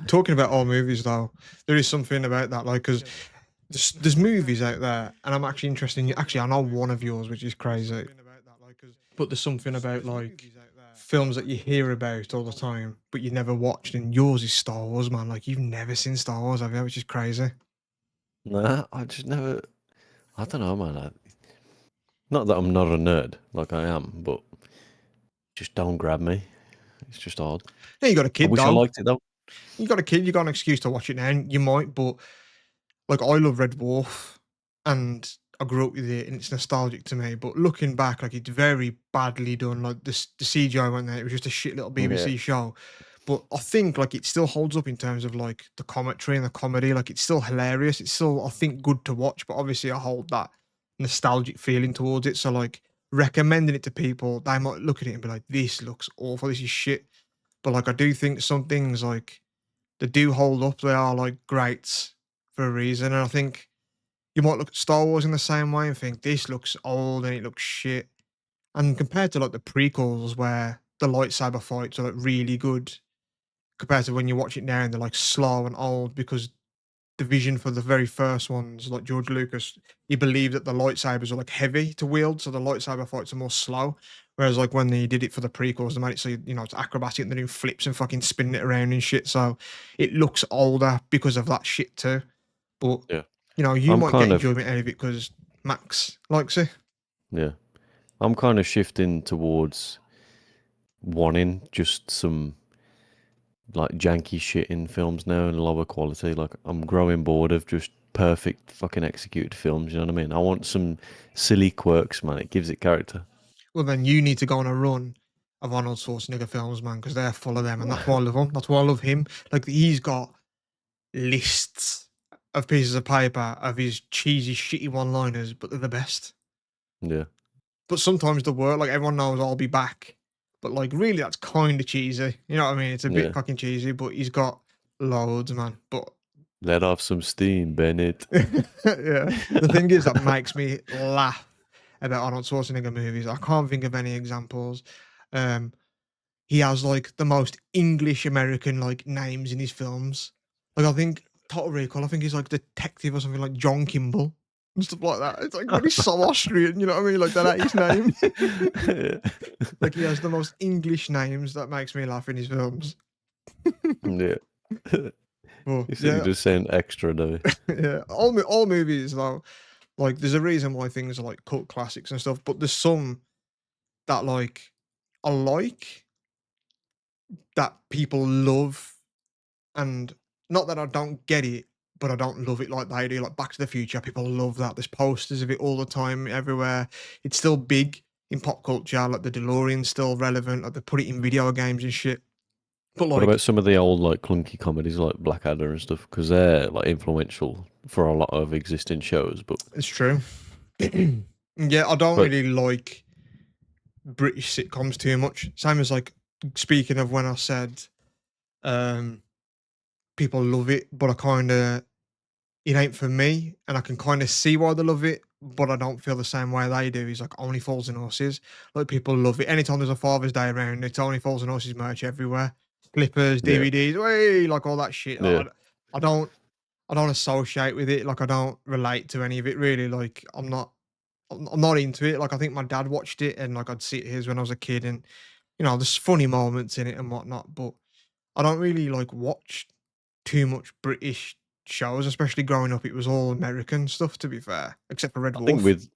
Talking about all movies though, there is something about that, like, because there's movies out there, and I'm actually interested in. Actually, I know one of yours, which is crazy, but there's something about like films that you hear about all the time, but you never watched, and yours is Star Wars, man. Like you've never seen Star Wars, have you? Which is crazy. Nah, I just never. I don't know, man. Not that I'm not a nerd, like I am, but just don't grab me. It's just odd. Yeah, you got a I kid wish I though. liked it though. You got a kid. You got an excuse to watch it now. And you might, but like I love Red Dwarf, and I grew up with it, and it's nostalgic to me. But looking back, like it's very badly done. Like the CGI went there; it was just a shit little Yeah, BBC show. But I think like it still holds up in terms of like the commentary and the comedy. Like it's still hilarious. It's still I think good to watch. But obviously, I hold that nostalgic feeling towards it. So like recommending it to people, they might look at it and be like, "This looks awful. This is shit." But like I do think some things like they do hold up. They are like greats for a reason. And I think you might look at Star Wars in the same way and think this looks old and it looks shit. And compared to like the prequels where the lightsaber fights are like really good, compared to when you watch it now and they're like slow and old because the vision for the very first ones, like George Lucas, he believed that the lightsabers are like heavy to wield, so the lightsaber fights are more slow. Whereas like when they did it for the prequels, they made it so it's acrobatic and they're doing flips and fucking spinning it around and shit. So it looks older because of that shit too. But yeah. you I'm might get kind of enjoyment out of it because Max likes it. yeah. I'm kind of shifting towards wanting just some like janky shit in films now and lower quality. Like I'm growing bored of just perfect fucking executed films. You know what I mean? I want some silly quirks, man. It gives it character. Well, then you need to go on a run of Arnold Schwarzenegger films, man, because they're full of them, and that's why I love them. That's why I love him. Like he's got lists of pieces of paper of his cheesy, shitty one-liners, but they're the best. Yeah, But sometimes they work. Like everyone knows I'll be back, but like really, that's kind of cheesy. You know what I mean? It's a bit yeah. fucking cheesy, but he's got loads, man. But Let off some steam, Bennett. yeah, the thing is that makes me laugh about Arnold Schwarzenegger movies. I can't think of any examples. Um, he has like the most English American like names in his films. Like I think Total Recall, I think he's like detective or something like John Kimball and stuff like that. It's like but he's so Austrian, you know what I mean? Like that ain't his name. Like he has the most English names that makes me laugh in his films. Yeah. Well, You see, you yeah, just sound extra, though. yeah. All movies though, like there's a reason why things are like cult classics and stuff, but there's some that like I like that people love. And not that I don't get it, but I don't love it like they do. Like Back to the Future, people love that. There's posters of it all the time, everywhere. It's still big in pop culture. Like the DeLorean's still relevant. Like they put it in video games and shit. But What about like, some of the old, like, clunky comedies like Blackadder and stuff? Because they're, like, influential for a lot of existing shows. it's true. Yeah, I don't But really like British sitcoms too much. Same as like speaking of when I said um people love it, but I kind of it ain't for me, and I can kind of see why they love it, but I don't feel the same way they do. He's like Only Falls and Horses. Like people love it. Anytime there's a Father's Day around, it's Only Falls and Horses merch everywhere. Slippers, yeah, DVDs, way like all that shit. yeah, I don't I don't associate with it. Like I don't relate to any of it really. Like I'm not into it. Like I think my dad watched it and like I'd see it his when I was a kid and there's funny moments in it and whatnot, but I don't really like watch too much British shows, especially growing up. It was all American stuff, to be fair, except for Red I think Dwarf. with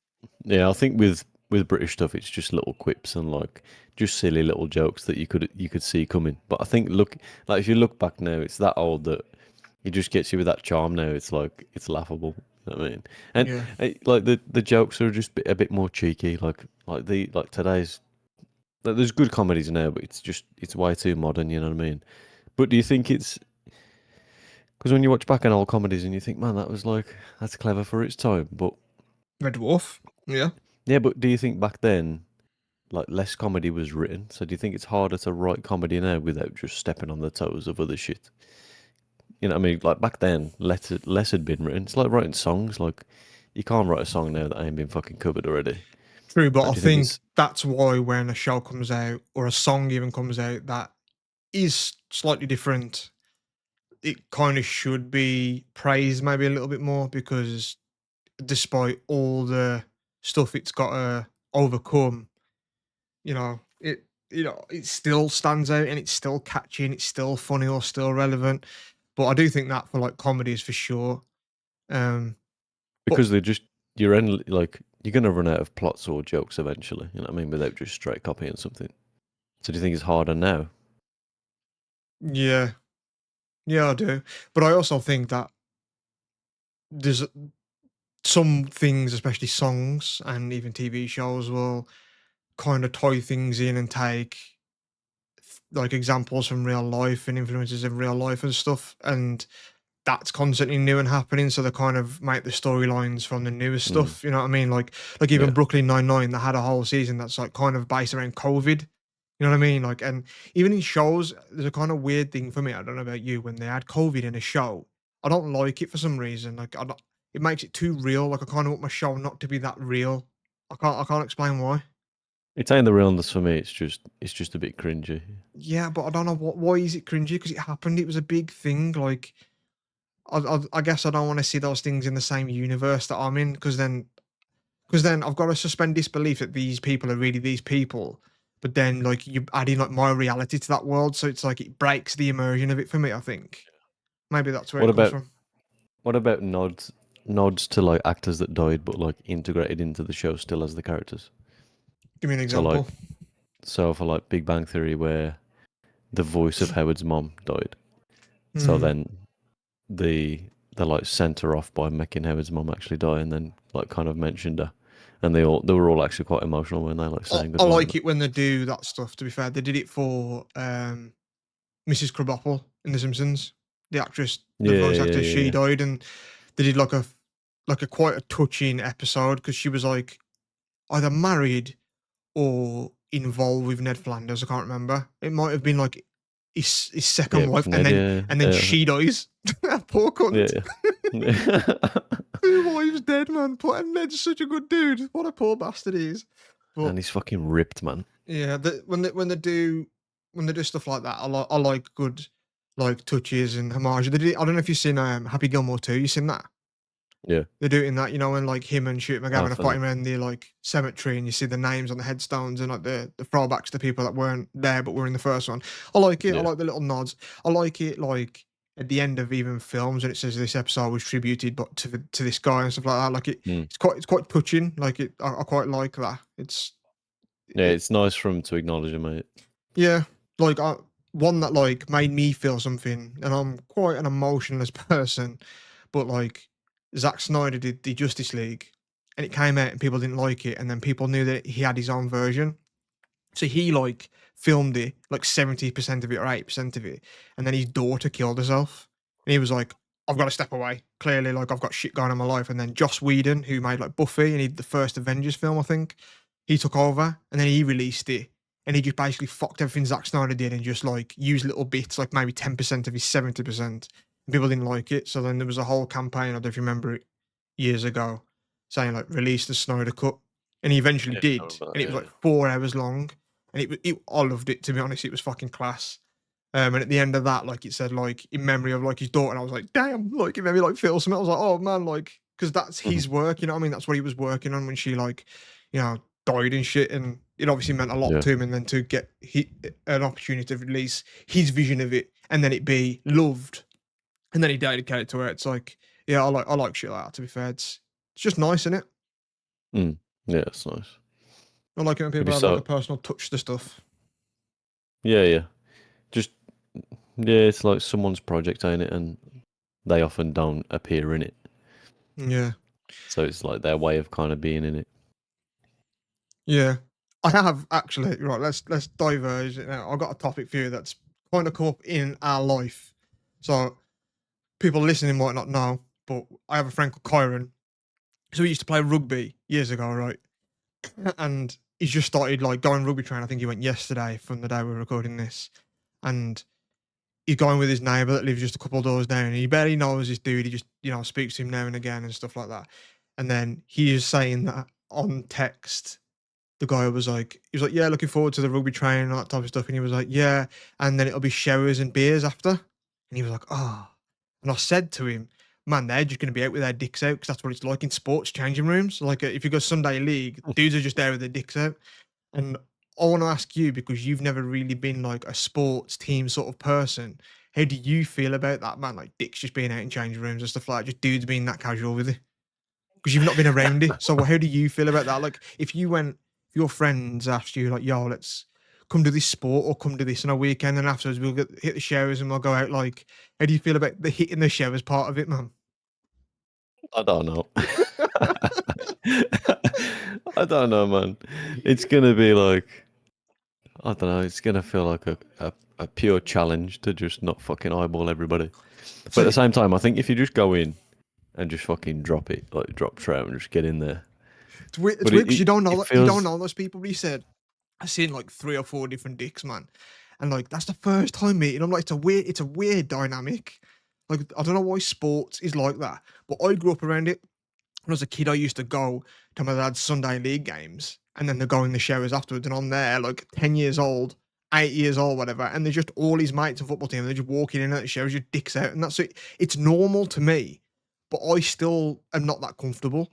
yeah, I think with British stuff, it's just little quips and like just silly little jokes that you could see coming. But I think like if you look back now, it's that old that it just gets you with that charm now. It's like it's laughable. You know what I mean? And Yeah, like the jokes are just a bit more cheeky. Like today's like, there's good comedies now, but it's way too modern. You know what I mean? But do you think it's because when you watch back on old comedies and you think, man, that's clever for its time, but Red Dwarf. Yeah, yeah, but do you think back then, like less comedy was written? So do you think it's harder to write comedy now without just stepping on the toes of other shit? You know what I mean? Like back then, less had been written. It's like writing songs. Like you can't write a song now that ain't been fucking covered already. true. But Like, I do you think think it's that's why when a show comes out or a song even comes out that is slightly different, it kind of should be praised maybe a little bit more because despite all the stuff it's got to overcome, it still stands out and it's still catchy and it's still funny or still relevant. But I do think that for like comedies for sure. Um, but Because they're just you're like you're gonna run out of plots or jokes eventually. You know what I mean? Without just straight copying something. So do you think it's harder now? yeah, yeah, I do. But I also think that there's some things, especially songs and even TV shows, will kind of tie things in and take like examples from real life and influences of real life and stuff. And that's constantly new and happening. So they kind of make the storylines from the newest Mm, stuff. You know what I mean? Like even yeah. Brooklyn 99, they had a whole season that's like kind of based around COVID. You know what I mean? Like, and even in shows, there's a kind of weird thing for me. I don't know about you. When they had COVID in a show, I don't like it for some reason. Like, I don't, it makes it too real. Like, I kind of want my show not to be that real. I can't explain why. It's ain't the realness for me. It's just a bit cringy. Yeah, but I don't know why is it cringy? Because it happened. It was a big thing. Like, I guess I don't want to see those things in the same universe that I'm in, because then I've got to suspend disbelief that these people are really these people. But then like you add in like my reality to that world, so it's like it breaks the immersion of it for me. I think maybe that's where What it comes about from. what about nods to like actors that died but like integrated into the show still as the characters? Give me an So like example. for like Big Bang Theory where the voice of Howard's mom died. So Hmm. then the they like sent her off by making Howard's mom actually die and then like kind of mentioned her. And they were all actually quite emotional when they like saying I goodbye and like that. it when they do that stuff. To be fair, they did it for Mrs. Krabappel in The Simpsons. The actress, the Yeah, voice yeah, actor, yeah, she yeah. died, and they did like a quite a touching episode because she was like either married or involved with Ned Flanders. I can't remember. It might have been like his Yeah, second it was wife, Ned, yeah. and then Yeah. she dies. Poor Yeah, cunt. yeah. Two wives dead, man. And Ned's such a good dude. What a poor bastard he is. But And he's fucking ripped, man. yeah, when they do stuff like that, I like good like touches and homage. I don't know if you've seen Happy Gilmore 2. You seen that? Yeah. They're doing that, when like him and Shoot Oh, McGavin are funny. fighting around the like cemetery, and you see the names on the headstones and like the throwbacks to people that weren't there but were in the first one. I like it. I Yeah. like the little nods. I like it like at the end of even films when it says this episode was tributed but to this guy and stuff like that. Like Mm. it's quite touching. Like I quite like that. Yeah, It it's nice for him to acknowledge him, mate. Yeah, like one that like made me feel something, and I'm quite an emotionless person, but like Zack Snyder did the Justice League, and it came out and people didn't like it, and then people knew that he had his own version, so he like filmed it like 70% of it or 80% of it, and then his daughter killed herself, and he was like, "I've got to step away. Clearly, like I've got shit going on in my life." And then Joss Whedon, who made like Buffy and he did the first Avengers film, I think, he took over, and then he released it, and he just basically fucked everything Zack Snyder did, and just like used little bits, like maybe 10% of his 70%. And people didn't like it, so then there was a whole campaign. I don't know if you remember it years ago, saying like release the Snyder cut, and he eventually Yeah, I did, remember and that, it was yeah. like 4 hours long, and I loved it, to be honest. It was fucking class. And at the end of that, like it said, like in memory of like his daughter, and I was like, damn, like it made me like feel something. I was like, oh man, like because that's Mhm. his work, you know what I mean? That's what he was working on when she like, you know, died and shit, and it obviously meant a lot Yeah. to him. And then to get an opportunity to release his vision of it, and then it be loved, and then he dedicated to it. It's like, yeah, I like shit like that. To be fair, it's just nice, isn't it? Mm. Yeah, it's nice. I like it when It'd people be have like so a personal touch to stuff. yeah, yeah. Just yeah, it's like someone's project, ain't it? And they often don't appear in it. Yeah. So it's like their way of kind of being in it. Yeah, I have actually. Right, let's diverge it now. I've got a topic for you that's kind of come up in our life. So people listening might not know, but I have a friend called Kyron. So he used to play rugby years ago, right? And he's just started like going rugby training. I think he went yesterday from the day we were recording this, and he's going with his neighbour that lives just a couple of doors down. And he barely knows this dude. He just speaks to him now and again and stuff like that. And then he is saying that on text the guy was like, "Yeah, looking forward to the rugby training and all that type of stuff." And he was like, "Yeah," and then it'll be showers and beers after. And he was like, "Oh." And I said to him, "Man, they're just gonna be out with their dicks out because that's what it's like in sports changing rooms. Like, if you go Sunday league, dudes are just there with their dicks out." And I wanna ask you, because you've never really been like a sports team sort of person, how do you feel about that, man? Like, dicks just being out in changing rooms and stuff like that, just dudes being that casual with it? Because you've not been around it. So how do you feel about that? Like, if your friends asked you like, "Yo, let's come to this sport or come to this on a weekend, and afterwards we'll hit the showers and we'll go out," like, how do you feel about the hitting the showers part of it, man? I don't know. I don't know, man. It's gonna be like, I don't know. It's gonna feel like a pure challenge to just not fucking eyeball everybody. But at So the same time, I think if you just go in and just fucking drop it, like drop trout and just get in there. it's But weird because it you don't feels, know those people. But he said, "I seen like 3 or 4 different dicks, man." And like that's the first time meeting. I'm like, it's a weird dynamic. Like, I don't know why sports is like that, but I grew up around it. When I was a kid, I used to go to my dad's Sunday league games, and then they go in the showers afterwards, and I'm there like 10 years old, 8 years old, whatever, and there's just all his mates and football team, and they're just walking in and out the showers, just dicks out, and that's it. It's normal to me, but I still am not that comfortable.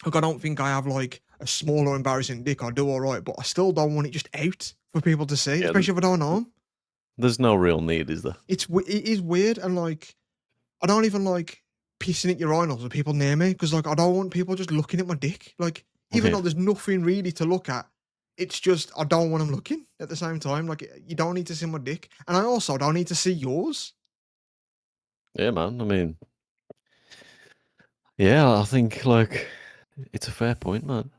Like, I don't think I have like a small or embarrassing dick. I do all right, but I still don't want it just out for people to see, yeah. especially if I don't know 'em. There's no real need, is there? It is weird, and like I don't even like pissing at urinals with people near me because, like, I don't want people just looking at my dick. Like, even Yeah, though there's nothing really to look at, it's just I don't want them looking at the same time. Like, you don't need to see my dick, and I also don't need to see yours. yeah, man. I mean, yeah, I think like it's a fair point, man.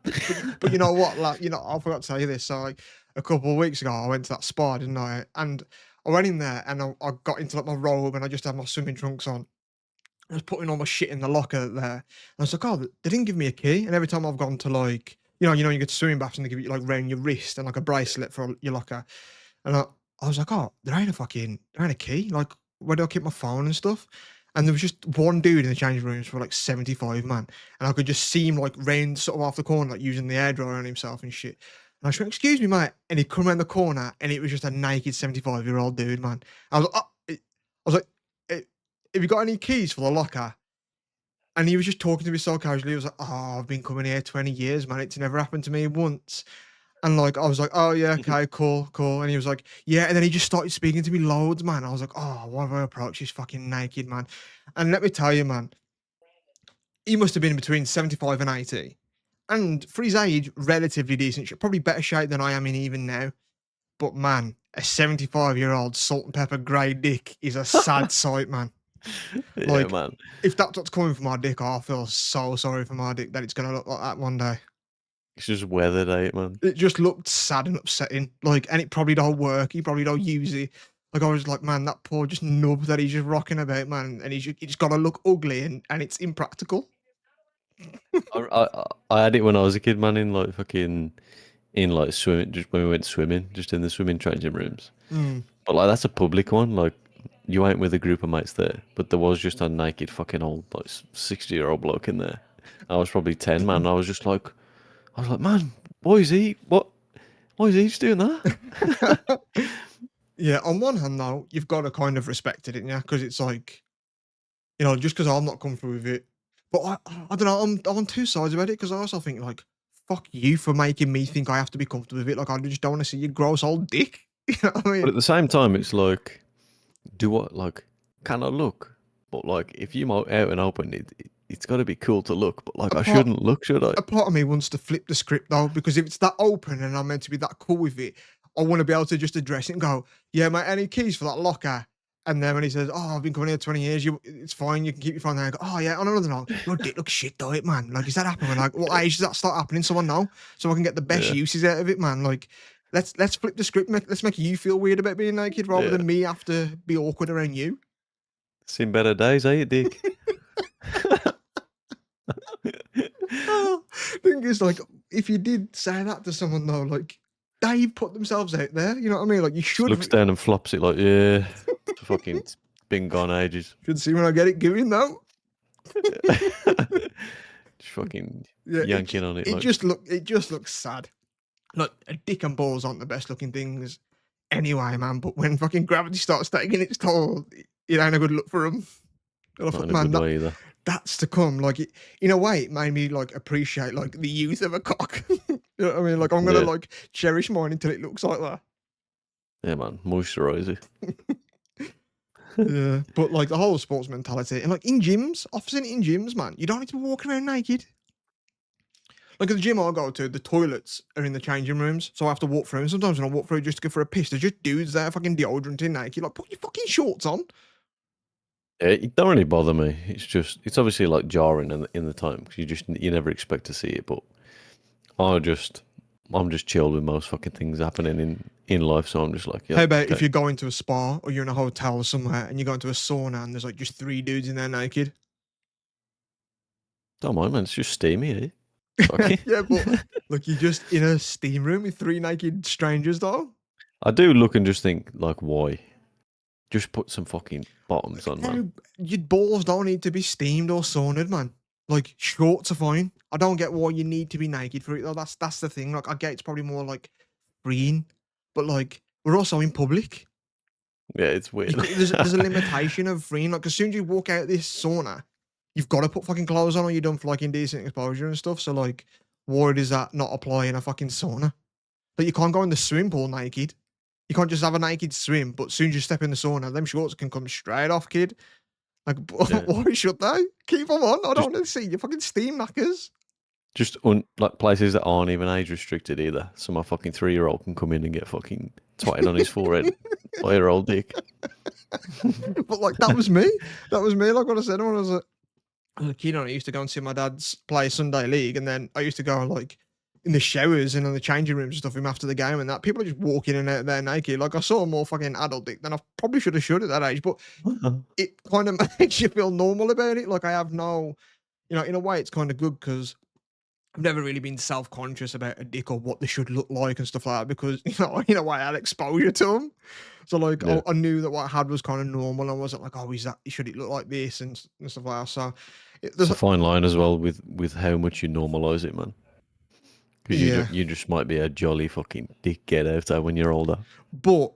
But you know what? Like, I forgot to tell you this. So, like, a couple of weeks ago, I went to that spa, didn't I? And I went in there and I got into like my robe and I just had my swimming trunks on. I was putting all my shit in the locker there. And I was like, "Oh, they didn't give me a key." And every time I've gone to like, you go to swimming baths and they give you like round your wrist and like a bracelet for your locker. And I was like, "Oh, there ain't a key. Like, where do I keep my phone and stuff?" And there was just one dude in the changing rooms for like 75, man. And I could just see him like round sort of off the corner, like using the airdryer on himself and shit. And I was like, "Excuse me, mate." And he'd come around the corner and it was just a naked 75-year-old dude, man. I was like, I was like, "Eh, have you got any keys for the locker?" And he was just talking to me so casually. He was like, "Oh, I've been coming here 20 years, man. It's never happened to me once." And like, I was like, "Oh, yeah, okay, cool, cool." And he was like, "Yeah." And then he just started speaking to me loads, man. I was like, "Oh, why have I approached this fucking naked man?" And let me tell you, man, he must have been between 75 and 80. And for his age, relatively decent shape, probably better shape than I am in even now. But man, a 75-year-old salt and pepper grey dick is a sad sight, man. Yeah, Like, man. if that's what's coming from my dick, I feel so sorry for my dick that it's gonna look like that one day. It's just weathered out, man. It just looked sad and upsetting. Like, and it probably don't work. He probably don't use it. Like, I was like, man, that poor just nub that he's just rocking about, man, and he's gotta look ugly and it's impractical. I had it when I was a kid, man. In like fucking in like swimming, just when we went swimming, just in the swimming changing rooms. Mm. But like that's a public one. Like you ain't with a group of mates there, but there was just a naked fucking old like 60-year-old bloke in there. I was probably 10, man. I was like, man, why is he? What? Why is he just doing that? Yeah, on one hand, though, you've got to kind of respect it, yeah, because it's like, just because I'm not comfortable with it. But I don't know, I'm on two sides about it because I also think, like, fuck you for making me think I have to be comfortable with it. Like, I just don't want to see your gross old dick. You know what I But mean? at the same time, it's like, do what? Like, can I look? But like, if you out and open, it's got to be cool to look. But like, I Apart shouldn't look, should I? a part of me wants to flip the script though, because if it's that open and I'm meant to be that cool with it, I want to be able to just address it and go, "Yeah, mate, any keys for that locker?" And then when he says, "Oh, I've been coming here 20 years, it's fine, you can keep your phone there." I go, "Oh, yeah, on another note, your dick looks shit, though, it, man. Like, is that happening? Like, what age does that start happening? Someone know? So I can get the best Yeah, uses out of it, man. Like, let's flip the script. Let's make you feel weird about being naked rather yeah. than me have to be awkward around you." Seen better days, eh, Dick? Oh, thing is, like, if you did say that to someone though, like, they've put themselves out there, you know what I mean? Like, you Just looks down and flops it like, yeah, it's been gone ages. should see when I get it going though. Just fucking Yeah, yanking on it like, it just looks sad. Like, a dick and balls aren't the best looking things anyway, man. But when fucking gravity starts taking its toll, it ain't a good look for them. And I Not thought, in a man, good way either. that's to come. Like, in a way, it made me like appreciate like the youth of a cock. You know what I mean? Like, I'm gonna Yeah, like cherish mine until it looks like that. yeah, man. Moisturize it. Yeah, but like the whole sports mentality, and like in gyms, I've seen it in gyms, man. You don't need to be walking around naked. Like at the gym I go to, the toilets are in the changing rooms, so I have to walk through. And sometimes when I walk through just to go for a piss, there's just dudes there fucking deodorant naked. Like, put your fucking shorts on. Yeah, it don't really bother me. It's just it's obviously like jarring in the time because you never expect to see it. But I just I'm just chilled with most fucking things happening in life, so I'm just like, How yep, about if okay. you go into a spa or you're in a hotel somewhere and you go into a sauna and there's like just three dudes in there naked? Don't mind, man. It's just steamy, eh? Fuck it. Yeah, but like you're just in a steam room with three naked strangers, though. I do look and just think like, why? Just put some fucking bottoms Like, on, man. no, your balls don't need to be steamed or saunaed, man. Like shorts are fine. I don't get why you need to be naked for it though. That's the thing. Like I get it's probably more like freeing, but like we're also in public. Yeah, it's weird. There's a limitation of freeing. Like as soon as you walk out of this sauna, you've got to put fucking clothes on or you're done for like indecent exposure and stuff. So like, why does that not apply in a fucking sauna? Like you can't go in the swimming pool naked. You can't just have a naked swim, but as soon as you step in the sauna, them shorts can come straight off, kid. Like, Yeah, why should they? Keep them on. I just don't want to see your fucking steam knackers. like places that aren't even age restricted either. So my fucking 3-year-old can come in and get fucking twatted on his forehead by her old dick. But like, that was me. That was me. Like what I said when I was a kid, I used to go and see my dad's play Sunday league, and then I used to go like in the showers and in the changing rooms and stuff with him after the game and that. People are just walking in and out there naked. Like I saw more fucking adult dick than I probably should at that age, but it kind of makes you feel normal about it. Like I have no, in a way, it's kind of good because I've never really been self conscious about a dick or what they should look like and stuff like that because, in a way, I had exposure to them. So, like, Yeah, I knew that what I had was kind of normal. I wasn't like, oh, should it look like this and stuff like that. So, it's there's, a fine line as well with how much you normalize it, man. Because yeah. you just might be a jolly fucking dick get out there when you're older. But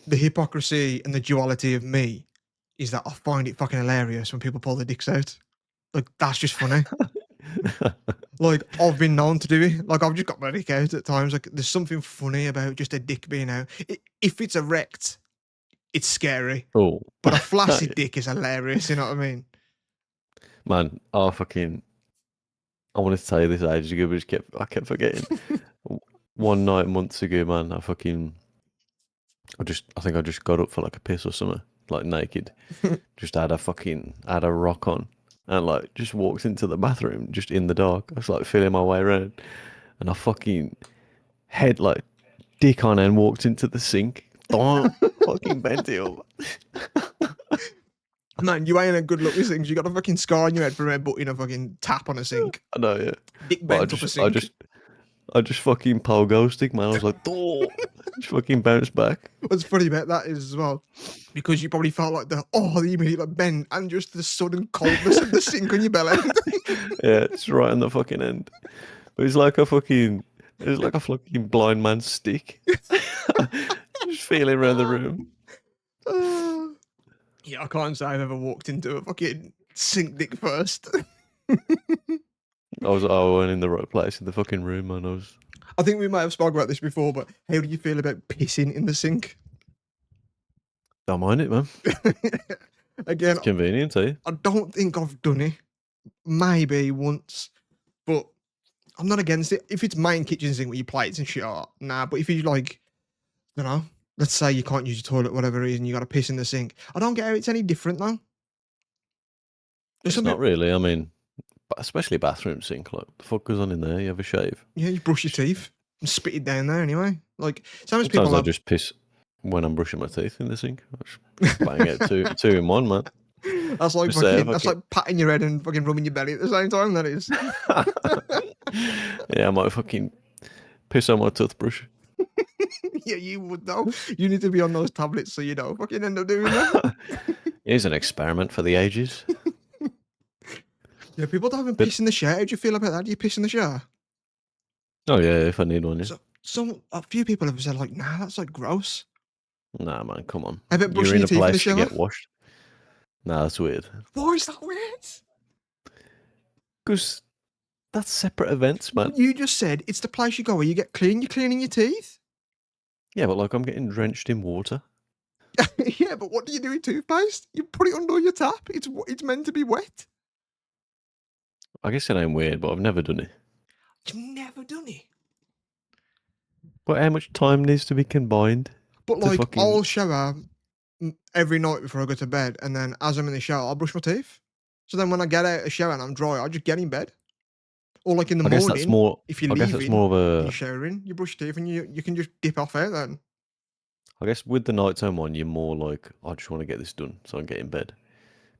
the hypocrisy and the duality of me is that I find it fucking hilarious when people pull their dicks out. Like, that's just funny. Like, I've been known to do it. Like, I've just got my dick out at times. Like, there's something funny about just a dick being out. If it's erect, it's scary. Oh, But a flaccid dick is hilarious, you know what I mean? man, I wanted to tell you this ages ago, but I kept forgetting. One night months ago, man, I think I just got up for like a piss or something, like naked. Just had a rock on, and like just walked into the bathroom just in the dark. I was like feeling my way around, and I fucking head like dick on and walked into the sink. Fucking bent it up. Man, you ain't a good look with things. You got a fucking scar on your head from headbutting a fucking tap on a sink. I know, yeah. Dick But bent up a sink. I just fucking pogo stick, man. I was like, oh, just fucking bounced back. What's funny about that is as well, because you probably felt like the immediate like bend and just the sudden coldness of the sink on your belly. Yeah, it's right on the fucking end. But it's like a fucking blind man's stick. Just feeling around the room. Uh, yeah, I can't say I've ever walked into a fucking sink dick first. I went in the right place in the fucking room, man. I think we might have spoken about this before, but how do you feel about pissing in the sink? Don't mind it, man. Again, It's convenient, eh? I don't think I've done it. Maybe once, but I'm not against it. If it's main kitchen sink with your plates and shit, nah. But if you like, let's say you can't use your toilet, whatever reason, you got to piss in the sink. I don't get how it's any different though. There's It's something, not really. I mean, especially bathroom sink. Like, the fuck goes on in there? You have a shave. yeah, you brush your teeth and spit it down there anyway. Like sometimes Sometimes people I have. just piss when I'm brushing my teeth in the sink. I just bang it two in one, man. That's like Just say, fucking. That's like patting your head and fucking rubbing your belly at the same time. That is. Yeah, I might fucking piss on my toothbrush. Yeah, you would though. You need to be on those tablets so you don't fucking end up doing that. Here's an experiment for the ages. Yeah, people don't even But piss in the shower. How do you feel about that? Do you piss in the shower? oh yeah, if I need one, yeah. So a few people have said like, nah, that's like gross. Nah, man, come on. How about You're brushing in your a teeth in the place to shower? get washed. Nah, that's weird. Why is that weird? Because that's separate events, man. But you just said it's the place you go where you get clean. You're cleaning your teeth. Yeah, but like I'm getting drenched in water. Yeah, but what do you do with toothpaste? You put it under your tap. It's meant to be wet. I guess it ain't weird, but I've never done it. You've never done it. But how much time needs to be combined But to like, fucking? I'll shower every night before I go to bed, and then as I'm in the shower, I'll brush my teeth. So then when I get out of the shower and I'm dry, I just get in bed. Or like in the I guess that's morning, more. if you're I guess that's leaving more of and you're a. showering, you brush your teeth and you can just dip off out then. I guess with the nighttime one, you're more like, I just want to get this done so I can get in bed.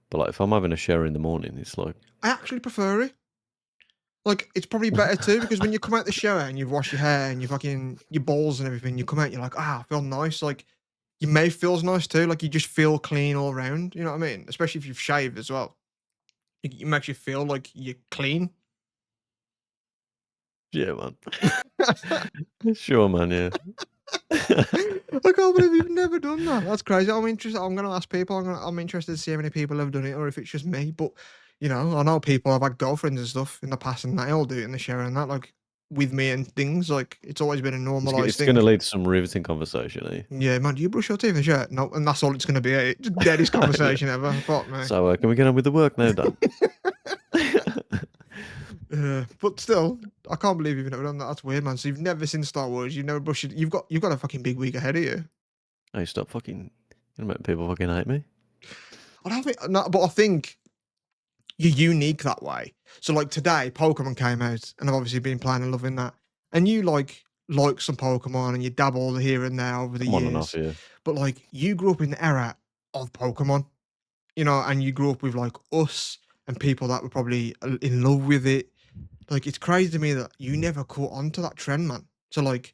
But like, if I'm having a shower in the morning, it's like, I actually prefer it. Like, it's probably better too because when you come out the shower and you've washed your hair and you fucking your balls and everything, you come out, you're like, I feel nice. Like your mouth feels nice too. Like you just feel clean all around. You know what I mean? Especially if you've shaved as well. It makes you feel like you're clean. yeah, man. Sure, man. Yeah. I can't believe you've never done that. That's crazy. I'm interested. I'm gonna ask people. I'm interested to see how many people have done it, or if it's just me. But you know, I know people have had girlfriends and stuff in the past, and they all do it in the shower and that, like with me and things. Like it's always been a normalized It's going thing. to lead to some riveting conversation, eh? Yeah, man. Do you brush your teeth in the shower? No, and that's all it's gonna be. Just deadest Yeah. conversation ever. Fuck me. So can we get on with the work now, Dan? But still, I can't believe you've never done that. That's weird, man. So you've never seen Star Wars. You've never brushed. You've got a fucking big week ahead of you. Hey, stop fucking. You're gonna make people fucking hate me. I don't think. No, but I think you're unique that way. So like today, Pokemon came out, and I've obviously been playing and loving that. And you like some Pokemon, and you dabble here and there over the I'm on and off years. here. But like you grew up in the era of Pokemon, you know, and you grew up with like us and people that were probably in love with it. Like it's crazy to me that you never caught on to that trend, man. So like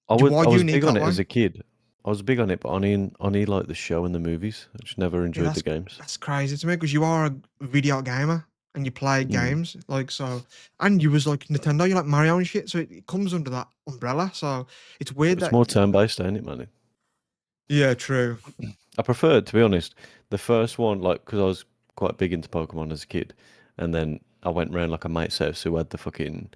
you are I was unique big on that it way. as a kid. I was big on it, but only like the show and the movies. I just never Yeah, enjoyed the games. that's crazy to me because you are a video gamer and you play Mm. games like so, and you was like Nintendo, you like Mario and shit, so it comes under that umbrella. So it's weird It's that more turn-based, ain't it, man? yeah, true. I preferred, to be honest, the first one, like, because I was quite big into Pokemon as a kid, and then I went round like a mate's house who had the fucking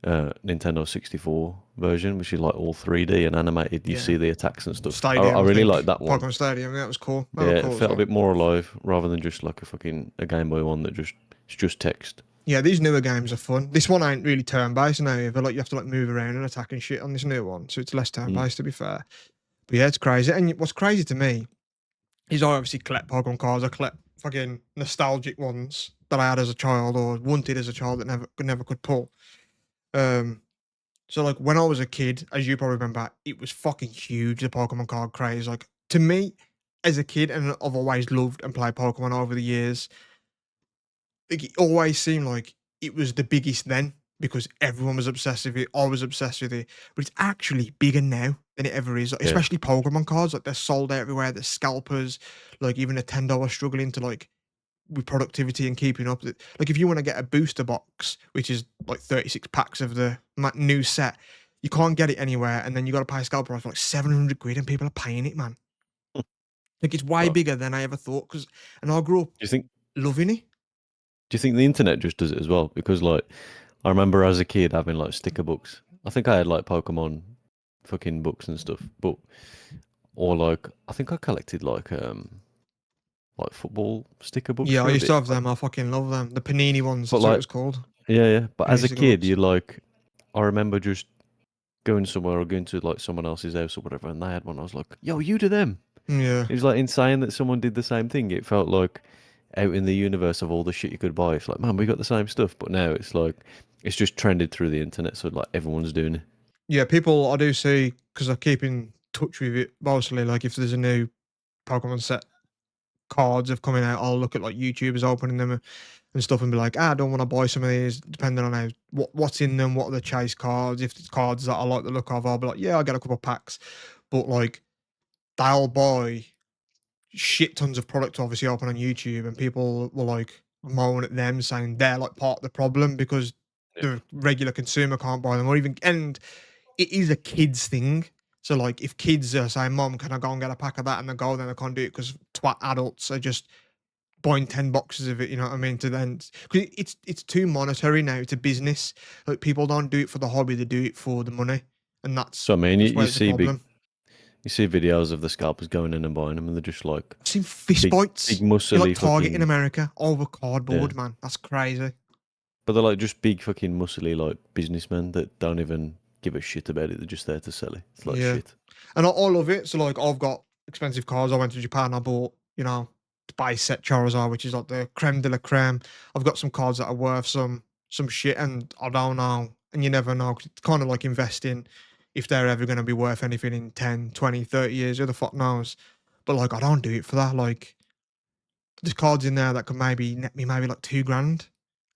Nintendo 64 version, which is like all 3D and animated. You Yeah, see the attacks and stuff. I Stadium, I really think liked that one. Pokemon Stadium. Yeah, that was cool. That Yeah, looked it cool as felt a well. bit more alive rather than just like a Game Boy one that it's just text. Yeah, these newer games are fun. This one ain't really turn based now either. Like you have to like move around and attack and shit on this new one, so it's less turn Mm. based to be fair. But yeah, it's crazy. And what's crazy to me is I obviously collect Pokemon cards. I collect fucking nostalgic ones that I had as a child or wanted as a child that never could pull. Um, so like when I was a kid, as you probably remember, it was fucking huge, the Pokemon card craze. Like to me, as a kid, and I've always loved and played Pokemon over the years, like, it always seemed like it was the biggest then because everyone was obsessed with it. I was obsessed with it, but it's actually bigger now than it ever is. Like, Yeah, especially Pokemon cards, like they're sold out everywhere. There's scalpers, like even Nintendo are struggling to like with productivity and keeping up. Like if you want to get a booster box, which is like 36 packs of the new set, you can't get it anywhere, and then you got to pay a scalper price for like 700 quid, and people are paying it, man. Like it's way fuck. bigger than I ever thought. Because and I grew up Do you think? loving it. Do you think the internet just does it as well? Because like I remember as a kid having like sticker books. I think I had like Pokemon fucking books and stuff, but or like I think I collected like football sticker books Yeah, I for a used to bit. have them. I fucking love them. The panini ones. But That's what it like was called. yeah, yeah. But Panini as a sticker kid, books. you like I remember just going somewhere or going to like someone else's house or whatever, and they had one. I was like, "Yo, you do them." Yeah. It was like insane that someone did the same thing. It felt like out in the universe of all the shit you could buy. It's like, man, we got the same stuff, but now it's like it's just trended through the internet, so like everyone's doing it. Yeah, people I do see because I keep in touch with it mostly. Like if there's a new Pokemon set cards have coming out, I'll look at like YouTubers opening them and stuff and be like, I don't want to buy some of these, depending on how what's in them, what are the chase cards. If it's cards that I like the look of, I'll be like, yeah, I'll get a couple of packs. But like they'll buy shit tons of product obviously open on YouTube, and people will like moan at them saying they're like part of the problem because Yeah. the regular consumer can't buy them, or even and it is a kids thing. So like if kids are saying, Mom, can I go and get a pack of that? And they go, then they can't do it because twat adults are just buying 10 boxes of it, you know what I mean? To then, because it's too monetary now. It's a business. Like people don't do it for the hobby; they do it for the money, and So I mean, that's where you it's a see problem. you see videos of the scalpers going in and buying them, and they're just like I've seen fist big fights in like muscly Target in fucking America over yeah. cardboard, man. That's crazy. But they're like just big fucking muscly like businessmen that don't even give a shit about it. They're just there to sell it. It's like Yeah. shit. And I love it. So like I've got expensive cars. I went to Japan. I bought, base set Charizard, which is like the creme de la creme. I've got some cards that are worth some shit, and I don't know. And you never know. 'Cause it's kind of like investing. If they're ever going to be worth anything in 10, 20, 30 years, who the fuck knows? But like I don't do it for that. Like there's cards in there that could maybe net me maybe like 2 grand.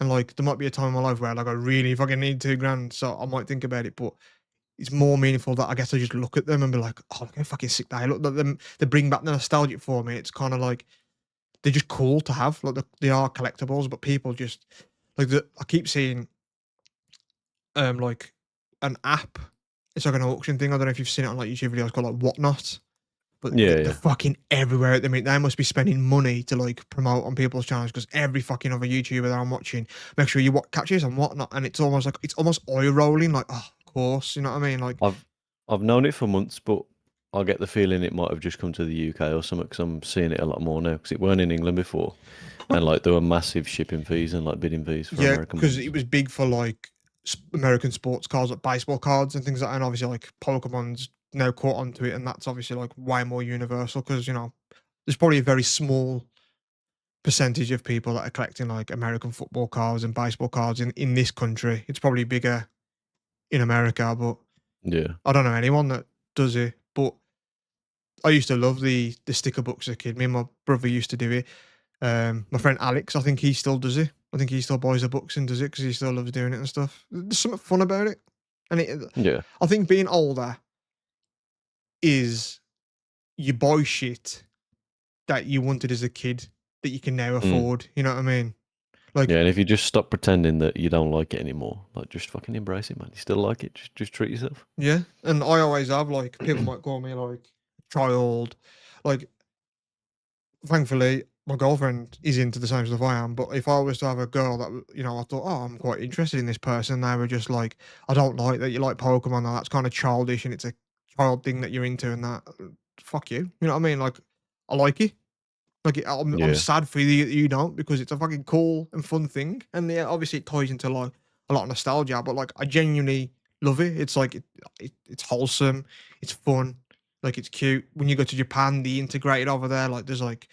And like there might be a time in my life where like I really fucking need 2 grand. So I might think about it. But it's more meaningful that I guess I just look at them and be like, "Oh, look how fucking sick they look." That them they bring back the nostalgic for me. It's kind of like they're just cool to have. Like they are collectibles, but people just I keep seeing like an app. It's like an auction thing. I don't know if you've seen it on like YouTube videos called like Whatnot. But Yeah, they're yeah, fucking everywhere at the minute. They must be spending money to like promote on people's channels because every fucking other YouTuber that I'm watching, make sure you watch catches and whatnot. And it's almost eye rolling. Like, oh, of course, you know what I mean? Like, I've I've known it for months, but I get the feeling it might have just come to the UK or something because I'm seeing it a lot more now because it weren't in England before, well, and like there were massive shipping fees and like bidding fees for yeah, American because it ones. was big for like American sports cards, like baseball cards and things like that. And obviously, like Pokemon's now caught onto it, and that's obviously like way more universal because there's probably a very small percentage of people that are collecting like American football cards and baseball cards in this country. It's probably bigger in America, but Yeah, I don't know anyone that does it. But I used to love the sticker books as a kid. Me and my brother used to do it. My friend Alex, I think he still does it. I think he still buys the books and does it because he still loves doing it and stuff. There's something fun about it, and yeah, I think being older is you buy shit that you wanted as a kid that you can now mm. afford. You know what I mean? Like, Yeah. And if you just stop pretending that you don't like it anymore, like just fucking embrace it, man. You still like it, just treat yourself. yeah. And I always have like people might call me like child, like thankfully, my girlfriend is into the same stuff I am. But if I was to have a girl that, I thought, oh, I'm quite interested in this person, they were just like, I don't like that you like Pokemon. And that's kind of childish and it's a child thing that you're into and that. Fuck you. You know what I mean? Like, I like it. Like, I'm Yeah, sad for you that you don't because it's a fucking cool and fun thing. And yeah, obviously it ties into like a lot of nostalgia, but like I genuinely love it. It's like it's wholesome, it's fun, like it's cute. When you go to Japan, the integrated over there, like there's like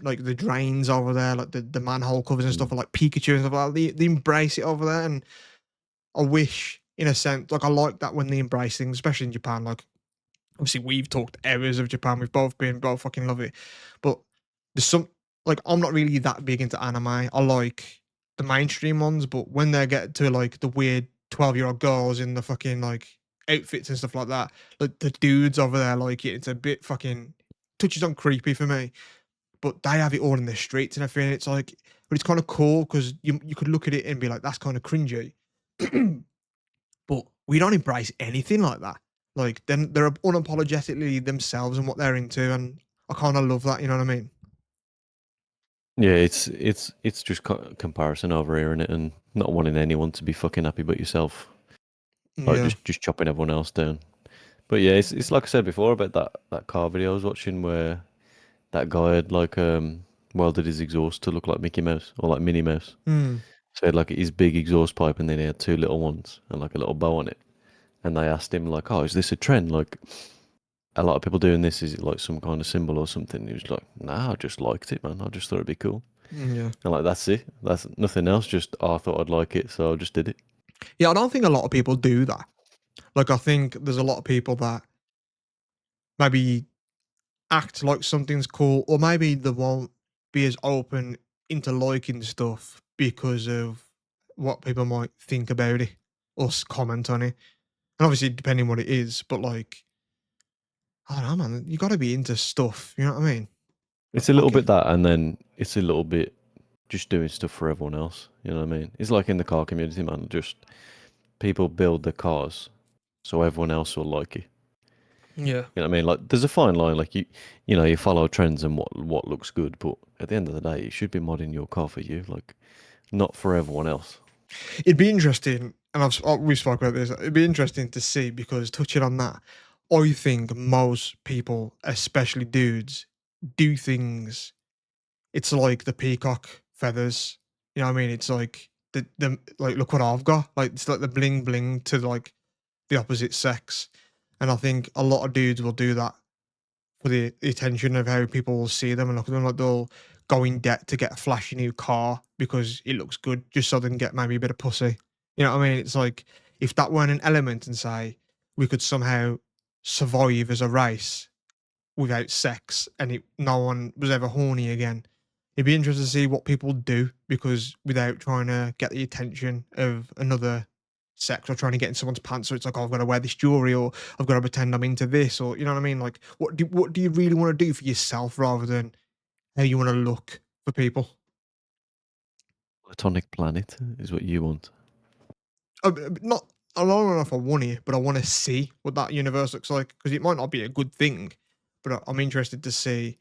like the drains over there, like the manhole covers and stuff, mm. are like Pikachu and stuff like that. They embrace it over there, and I wish, in a sense, like I like that when they embrace things, especially in Japan. Like obviously we've talked hours of Japan. We've both fucking love it. But there's some like I'm not really that big into anime. I like the mainstream ones, but when they get to like the weird 12-year-old girls in the fucking like outfits and stuff like that, like the dudes over there like it, it's a bit fucking touches on creepy for me. But they have it all in the streets and everything. It's like, but it's kind of cool because you could look at it and be like, that's kind of cringy. But we don't embrace anything like that. Like then they're unapologetically themselves and what they're into, and I kind of love that. You know what I mean? Yeah. It's just comparison over here in it, and not wanting anyone to be fucking happy but yourself. Like Yeah. just chopping everyone else down. But yeah, it's like I said before about that car video I was watching where that guy had like welded his exhaust to look like Mickey Mouse or like Minnie Mouse. Hmm. So he had like his big exhaust pipe and then he had two little ones and like a little bow on it. And they asked him like, "Oh, is this a trend? Like a lot of people doing this, is it like some kind of symbol or something?" He was like, "Nah, I just liked it, man. I just thought it'd be cool." Yeah. And like that's it. That's nothing else. Just oh, I thought I'd like it, so I just did it. Yeah. I don't think a lot of people do that. Like I think there's a lot of people that maybe act like something's cool, or maybe they won't be as open into liking stuff because of what people might think about it or comment on it. And obviously, depending what it is, but like I don't know, man. You got to be into stuff. You know what I mean? But It's a little fuck it. bit that, and then it's a little bit just doing stuff for everyone else. You know what I mean? It's like in the car community, man. Just people build the cars so everyone else will like it. Yeah. You know what I mean? Like, there's a fine line. Like you know, you follow trends and what looks good, but at the end of the day, you should be modding your car for you, like not for everyone else. It'd be interesting, and we've spoken about this. It'd be interesting to see because touching on that, I think most people, especially dudes, do things. It's like the peacock feathers. You know what I mean? It's like the like look what I've got. Like it's like the bling bling to like the opposite sex, and I think a lot of dudes will do that for the attention of how people will see them and look at them. Like they'll go in debt to get a flashy new car because it looks good, just so they can get maybe a bit of pussy. You know what I mean? It's like if that weren't an element and say we could somehow survive as a race without sex and no one was ever horny again, it'd be interesting to see what people do because without trying to get the attention of another sex or trying to get in someone's pants. So it's like, oh, I've got to wear this jewelry or I've got to pretend I'm into this or you know what I mean? Like what do you really want to do for yourself rather than how you want to look for people? Platonic planet is what you want. Not I don't know if I want it, but I want to see what that universe looks like because it might not be a good thing, but I'm interested to see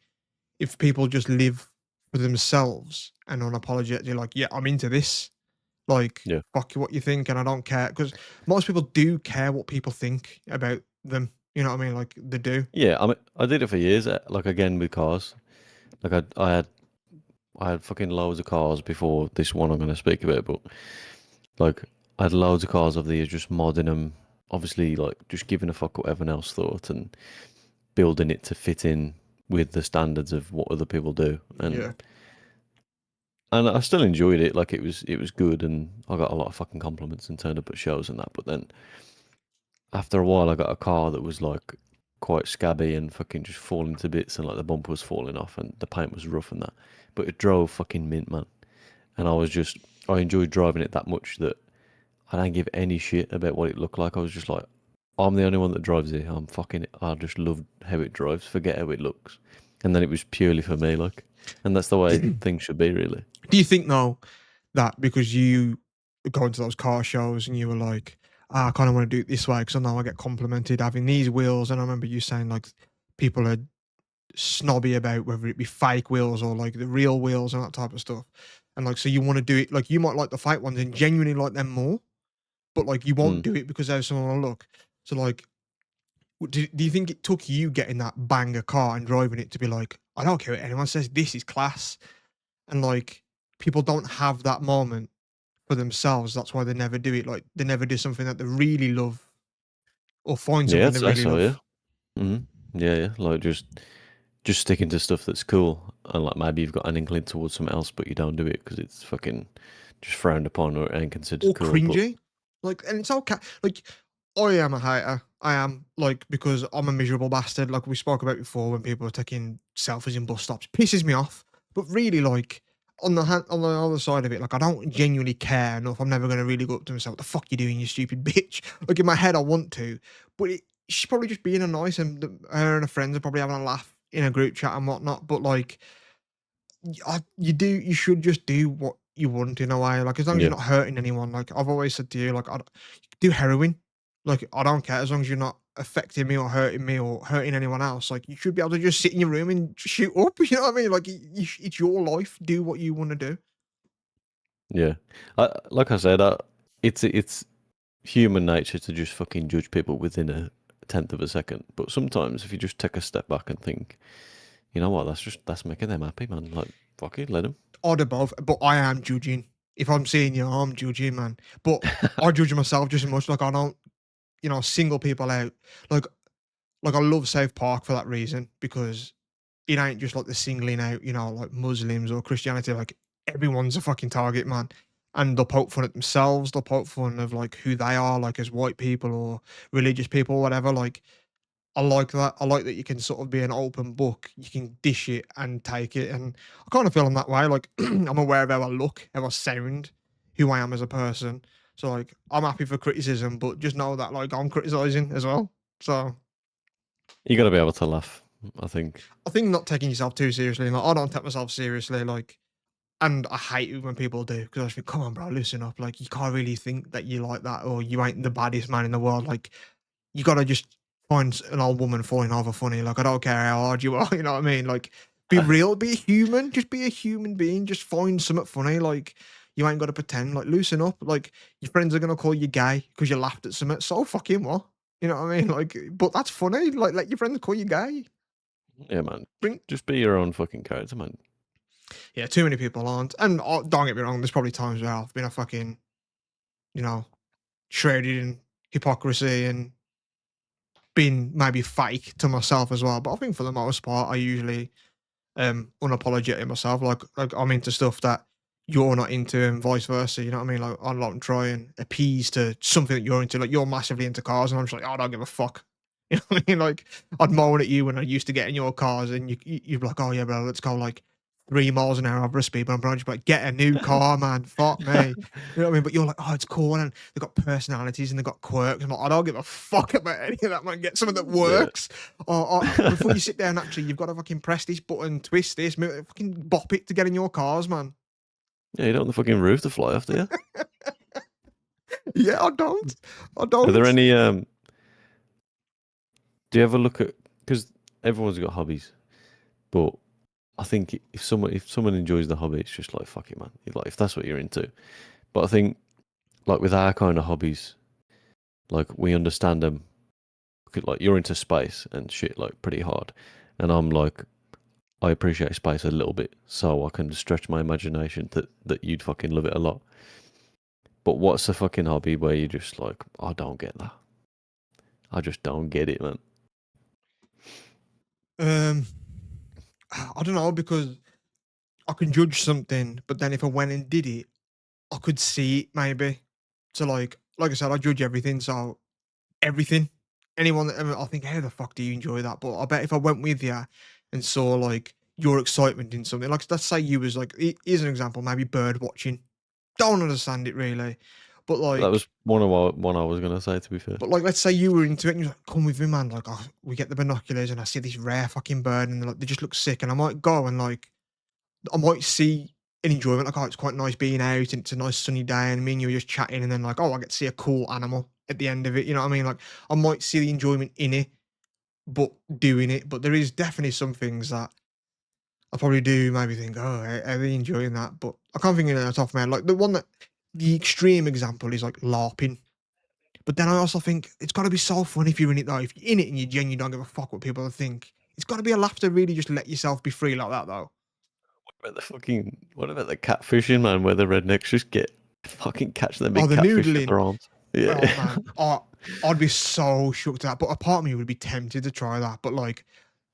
if people just live for themselves and unapologetically like, yeah, I'm into this. Like, Yeah. fuck what you think, and I don't care because most people do care what people think about them. You know what I mean? Like they do. Yeah, I mean, I did it for years. Like again with cars. Like I had fucking loads of cars before this one I'm going to speak about, but like I had loads of cars over the years, just modding them. Obviously, like just giving a fuck what everyone else thought and building it to fit in with the standards of what other people do. Yeah. And I still enjoyed it. Like it was good, and I got a lot of fucking compliments and turned up at shows and that. But then after a while, I got a car that was like quite scabby and fucking just falling to bits, and like the bumper was falling off, and the paint was rough and that. But it drove fucking mint, man. And I enjoyed driving it that much that I don't give any shit about what it looked like. I was just like, I'm the only one that drives it. I just love how it drives. Forget how it looks. And then it was purely for me, like, and that's the way things should be, really. Do you think though that because you go into those car shows and you were like, ah, I kind of want to do it this way because I know I get complimented having these wheels, and I remember you saying like people are snobby about whether it be fake wheels or like the real wheels and that type of stuff, and like so you want to do it like you might like the fake ones and genuinely like them more, but like you won't Mm. do it because how someone will look. So like do you think it took you getting that banger car and driving it to be like, I don't care what anyone says, this is class? And like people don't have that moment for themselves. That's why they never do it. Like they never do something that they really love or find Yeah, something I'd they say really so. Yeah. love. Mm. Yeah, yeah. Like just sticking to stuff that's cool, and like maybe you've got an inkling towards something else, but you don't do it because it's fucking just frowned upon or ain't considered Or cool. But cringy. Like, and it's okay. Like, I am a hater. I am like because I'm a miserable bastard. Like we spoke about before, when people are taking selfies in bus stops, pisses me off. But really, like on the other side of it, like I don't genuinely care enough. I'm never gonna really go up to myself. What the fuck you doing, you stupid bitch? Like in my head, I want to, but she's probably just being a nice, and her and her friends are probably having a laugh in a group chat and whatnot. But like you should just do what you want in a way, like, as long as you're yeah, not hurting anyone, like, I've always said to you, like, do heroin, like, I don't care as long as you're not affecting me or hurting anyone else, like, you should be able to just sit in your room and shoot up, you know what I mean? Like, it's your life, do what you wanna do. yeah. Like I said, it's human nature to just fucking judge people within a tenth of a second. But sometimes if you just take a step back and think, you know what, that's making them happy, man. Like fuck it, let them. Odd above, but I am judging. If I'm seeing you, I'm judging, man, but I judge myself just as much, like, I don't, single people out, like I love South Park for that reason because it ain't just like the singling out, like Muslims or Christianity. Like everyone's a fucking target, man. And they'll poke fun at themselves. They'll poke fun of like who they are, like as white people or religious people, or whatever. Like I like that. I like that you can sort of be an open book. You can dish it and take it. And I kind of feel in that way. Like I'm aware of how I look, how I sound, who I am as a person. So like I'm happy for criticism, but just know that like I'm criticizing as well. So You got to be able to laugh. I think. I think not taking yourself too seriously. Like I don't take myself seriously. Like, and I hate it when people do because I just think, come on, bro, loosen up. Like, you can't really think that you like that or you ain't the baddest man in the world. Like, you gotta just find an old woman falling over funny. Like, I don't care how hard you are, you know what I mean? Like, be real, be a human, just be a human being, just find something funny. Like, you ain't got to pretend. Like, loosen up. Like, your friends are gonna call you gay because you laughed at something. So fucking what? You know what I mean? Like, but that's funny. Like, let your friends call you gay. Yeah, man. Bring Just be your own fucking character, man. Yeah, too many people aren't. And don't get me wrong, there's probably times where I've been a fucking, you know, shrouded in hypocrisy and been maybe fake to myself as well. But I think for the most part, I usually unapologetic myself. Like I'm into stuff that you're not into and vice versa. You know what I mean? Like I don't try and appease to something that you're into. Like you're massively into cars, and I'm just like, oh, I don't give a fuck. You know what I mean? Like I'd moan at you when I used to get in your cars, and you'd be like, oh yeah, bro, let's go like 3 miles an hour over a speed bump. And I'd just be like, get a new car, man. Fuck me. You know what I mean? But you're like, oh, it's cool, and they've got personalities and they've got quirks. I'm like, I don't give a fuck about any of that, man. Get something that Yeah. works. Or before you sit down, actually, you've got to fucking press this button, twist this, fucking bop it to get in your cars, man. Yeah, you don't want the fucking roof to fly off, do you? Yeah, I don't. I Are there don't. any do you ever look at, because everyone's got hobbies, but I think if someone enjoys the hobby, it's just like fuck it, man. Like if that's what you're into. But I think like with our kind of hobbies, like we understand them. Like you're into space and shit like pretty hard, and I'm like I appreciate space a little bit, so I can stretch my imagination that you'd fucking love it a lot. But what's a fucking hobby where you're just like, I don't get that. I just don't get it, man. Um, I don't know because I can judge something, but then if I went and did it, I could see it maybe. So like I said, I judge everything. So everything, anyone that I think, how the fuck do you enjoy that? But I bet if I went with you and saw like your excitement in something, like let's say you was like, here's an example, maybe bird watching. Don't understand it really, but That like was one I was gonna say. To be fair, But like, let's say you were into it and you're like, come with me, man. Like, oh, we get the binoculars and I see this rare fucking bird and like, they just look sick. And I might go and like, I might see an enjoyment. Like, oh, it's quite nice being out and it's a nice sunny day and me and you are just chatting. And then like, oh, I get to see a cool animal at the end of it. You know what I mean? Like, I might see the enjoyment in it, but doing it. But there is definitely some things that I probably do maybe think, oh, are they enjoying that? But I can't think of it off the top of my head. Like, the extreme example is like LARPing. But then I also think it's got to be so fun if you're in it though. If you're in it and you genuinely don't give a fuck what people think, it's got to be a laugh to really just let yourself be free like that though. what about the catfishing, man? Where the rednecks just get fucking catch the Oh, big the catfish with noodling. their arms. Yeah, Oh man, I'd be so shook to that. But a part of me would be tempted to try that. But like,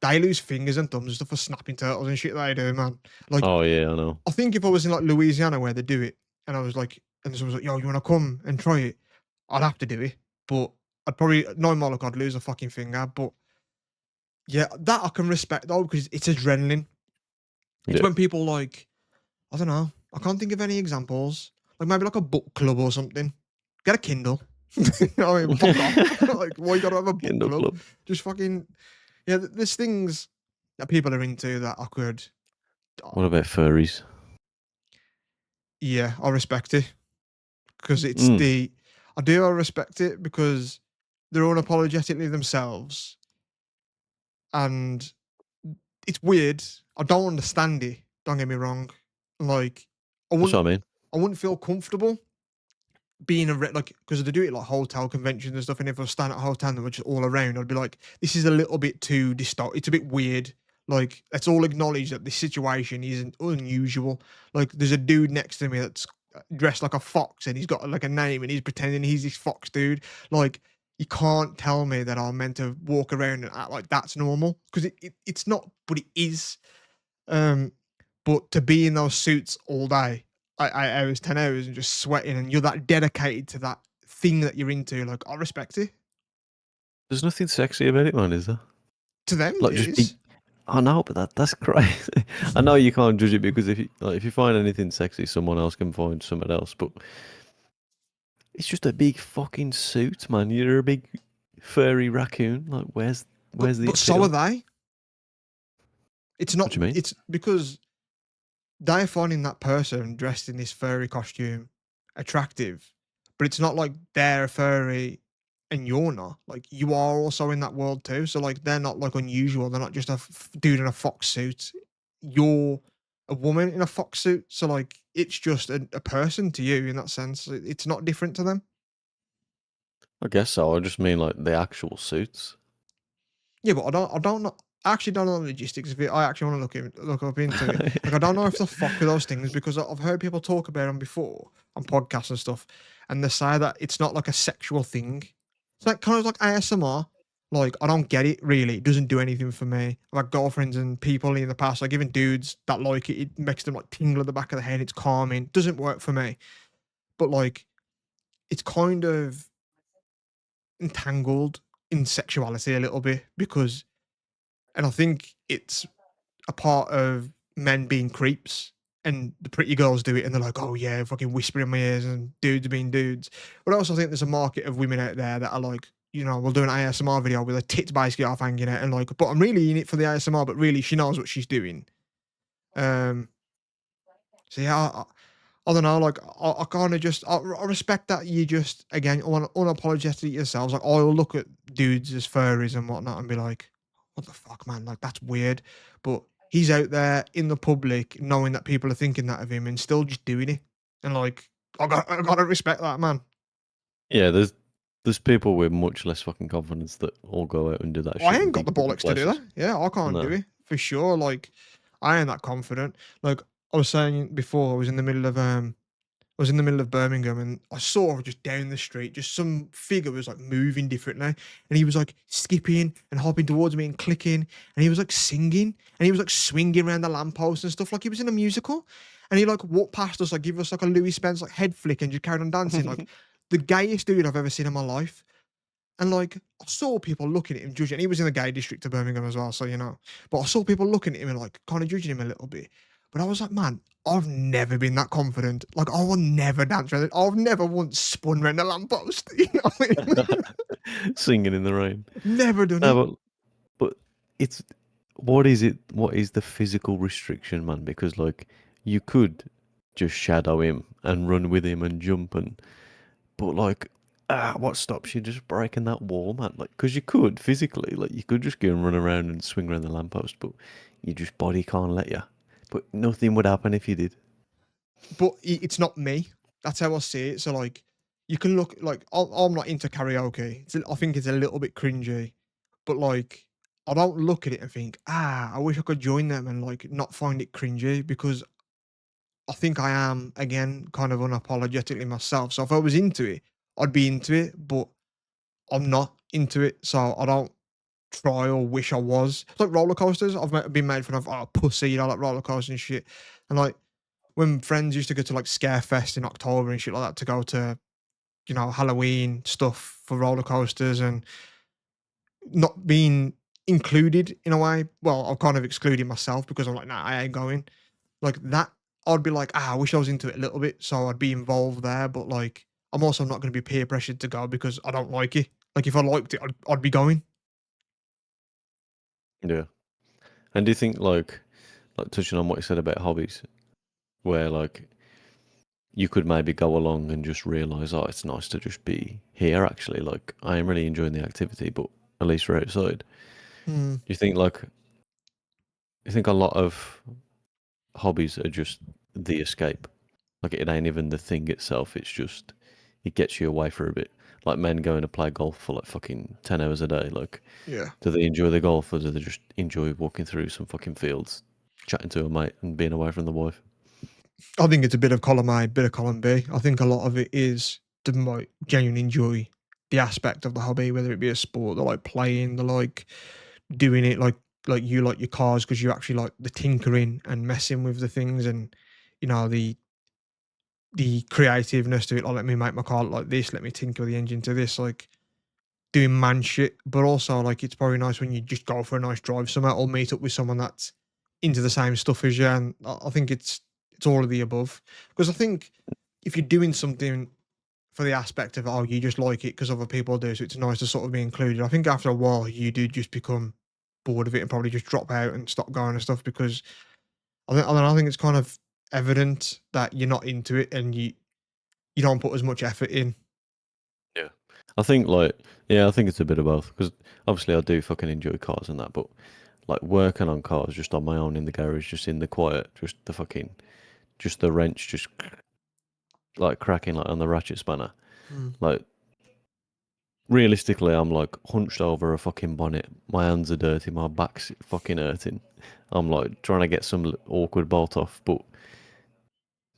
they lose fingers and thumbs and stuff for snapping turtles and shit they do, man. Like, oh yeah, I know. I think if I was in like Louisiana where they do it, and I was like, and someone was like, "Yo, you want to come and try it?" I'd have to do it, but I'd probably no more like I'd lose a fucking finger. But yeah, that I can respect though because it's adrenaline. It's Yeah. when people like, I don't know, I can't think of any examples. Like maybe like a book club or something. Get a Kindle. You know what I mean? Fuck off. Like, why you gotta have a book Kindle club? Club. Just fucking yeah. There's things that people are into that I could. uh, What about furries? Yeah, I respect it because it's Mm. the. I do. I respect it because they're unapologetically themselves, and it's weird. I don't understand it. Don't get me wrong. Like, I That's wouldn't. what I mean. I wouldn't feel comfortable being like because they do it like hotel conventions and stuff. And if I was standing at a hotel and they were just all around, I'd be like, this is a little bit too distorted. It's a bit weird. Like, let's all acknowledge that this situation isn't unusual. Like, there's a dude next to me that's dressed like a fox and he's got like a name and he's pretending he's this fox dude. Like, you can't tell me that I'm meant to walk around and act like that's normal because it's not, but it is. Um, but to be in those suits all day, 8 hours, 10 hours, and just sweating, and you're that dedicated to that thing that you're into, like I respect it. There's nothing sexy about it, man, is there? To them, it Like just be. is. I know, but that's crazy. I know you can't judge it because if you find anything sexy, someone else can find something else. But it's just a big fucking suit, man. You're a big furry raccoon. Like, where's the But so are appeal? they. It's not. What do you mean? It's because they're finding that person dressed in this furry costume attractive, but it's not like they're a furry and you're not, like you are also in that world too. So like they're not like unusual. They're not just a dude in a fox suit. You're a woman in a fox suit. So like it's just a person to you in that sense. It's not different to them. I guess so. I just mean like the actual suits. Yeah, but I don't know. I actually don't know the logistics of it. I actually want to look up into it. Like, I don't know if the fuck with those things because I've heard people talk about them before on podcasts and stuff, and they say that it's not like a sexual thing. It's like kind of like ASMR. Like, I don't get it really. It doesn't do anything for me. I've had girlfriends and people in the past, like even dudes that like it, it makes them like tingle at the back of the head. It's calming. Doesn't work for me. But like, it's kind of entangled in sexuality a little bit because, and I think it's a part of men being creeps and the pretty girls do it and they're like, oh yeah, fucking whispering in my ears and dudes being dudes. But I also think there's a market of women out there that are like, we'll do an ASMR video with her tits basically off hanging out and like, but I'm really in it for the ASMR, but really she knows what she's doing. Um, so yeah, I don't know, like I kind of just I respect that you just again unapologetic yourselves. Like I'll look at dudes as furries and whatnot and be like, what the fuck, man? Like that's weird. But he's out there in the public, knowing that people are thinking that of him, and still just doing it. And like I gotta respect that, man. Yeah, there's people with much less fucking confidence that all go out and do that I shit in ain't got big the public bollocks to do that. places. Yeah, I can't do No. it for sure. Like I ain't that confident. Like I was saying before, I was in the middle of Birmingham and I saw just down the street, just some figure was like moving differently. And he was like skipping and hopping towards me and clicking. And he was like singing and he was like swinging around the lamppost and stuff like he was in a musical. And he like walked past us, like give us like a Louis Spence like head flick and just carried on dancing. Like the gayest dude I've ever seen in my life. And like I saw people looking at him, judging. He was in the gay district of Birmingham as well, so you know. But I saw people looking at him and like kind of judging him a little bit. But I was like, man, I've never been that confident. Like I will never dance around it. I've never once spun around a lamppost. You know what I mean? Singing in the rain. I've never done it. No, but it's what is it? What is the physical restriction, man? Because like you could just shadow him and run with him and jump and but like what stops you just breaking that wall, man? Like because you could physically, like you could just go and run around and swing around the lamppost, but your just body can't let you. But nothing would happen if you did. But it's not me. That's how I see it. So like, you can look like I'm not into karaoke. I think it's a little bit cringy, but like, I don't look at it and think, I wish I could join them and like not find it cringy because I think I am again kind of unapologetically myself. So if I was into it, I'd be into it, but I'm not into it. So I don't try or wish I was. It's like roller coasters. Been made fun of, oh, pussy, like roller coasters and shit. And like when friends used to go to like Scarefest in October and shit like that to go to, Halloween stuff for roller coasters and not being included in a way. Well, I've kind of excluded myself because I'm like, nah, I ain't going. Like that, I'd be like, I wish I was into it a little bit, so I'd be involved there. But like, I'm also not going to be peer pressured to go because I don't like it. Like, if I liked it, I'd be going. Yeah. And do you think like touching on what you said about hobbies, where like you could maybe go along and just realize, oh, it's nice to just be here. Actually, like I am really enjoying the activity, but at least we're outside. Hmm. Do you think like you think a lot of hobbies are just the escape? Like it ain't even the thing itself. It's just it gets you away for a bit. Like men going to play golf for like fucking 10 hours a day. Like, Yeah. do they enjoy the golf or do they just enjoy walking through some fucking fields, chatting to a mate and being away from the wife? I think it's a bit of column A, bit of column B. I think a lot of it is the might genuinely enjoy the aspect of the hobby, whether it be a sport, they like playing, they like doing it like you like your cars because you actually like the tinkering and messing with the things and the creativeness to it. Like let me make my car look like this, let me tinker the engine to this, like doing man shit. But also like it's probably nice when you just go for a nice drive somewhere or meet up with someone that's into the same stuff as you. And I think it's all of the above. Because I think if you're doing something for the aspect of, oh, you just like it because other people do, so it's nice to sort of be included. I think after a while you do just become bored of it and probably just drop out and stop going and stuff because I think it's kind of evident that you're not into it and you don't put as much effort in. Yeah. I think like yeah, I think it's a bit of both because obviously I do fucking enjoy cars and that, but like working on cars just on my own in the garage, just in the quiet, just the fucking just the wrench just like cracking like on the ratchet spanner. Mm. Like realistically, I'm like hunched over a fucking bonnet. My hands are dirty. My back's fucking hurting. I'm like trying to get some awkward bolt off, but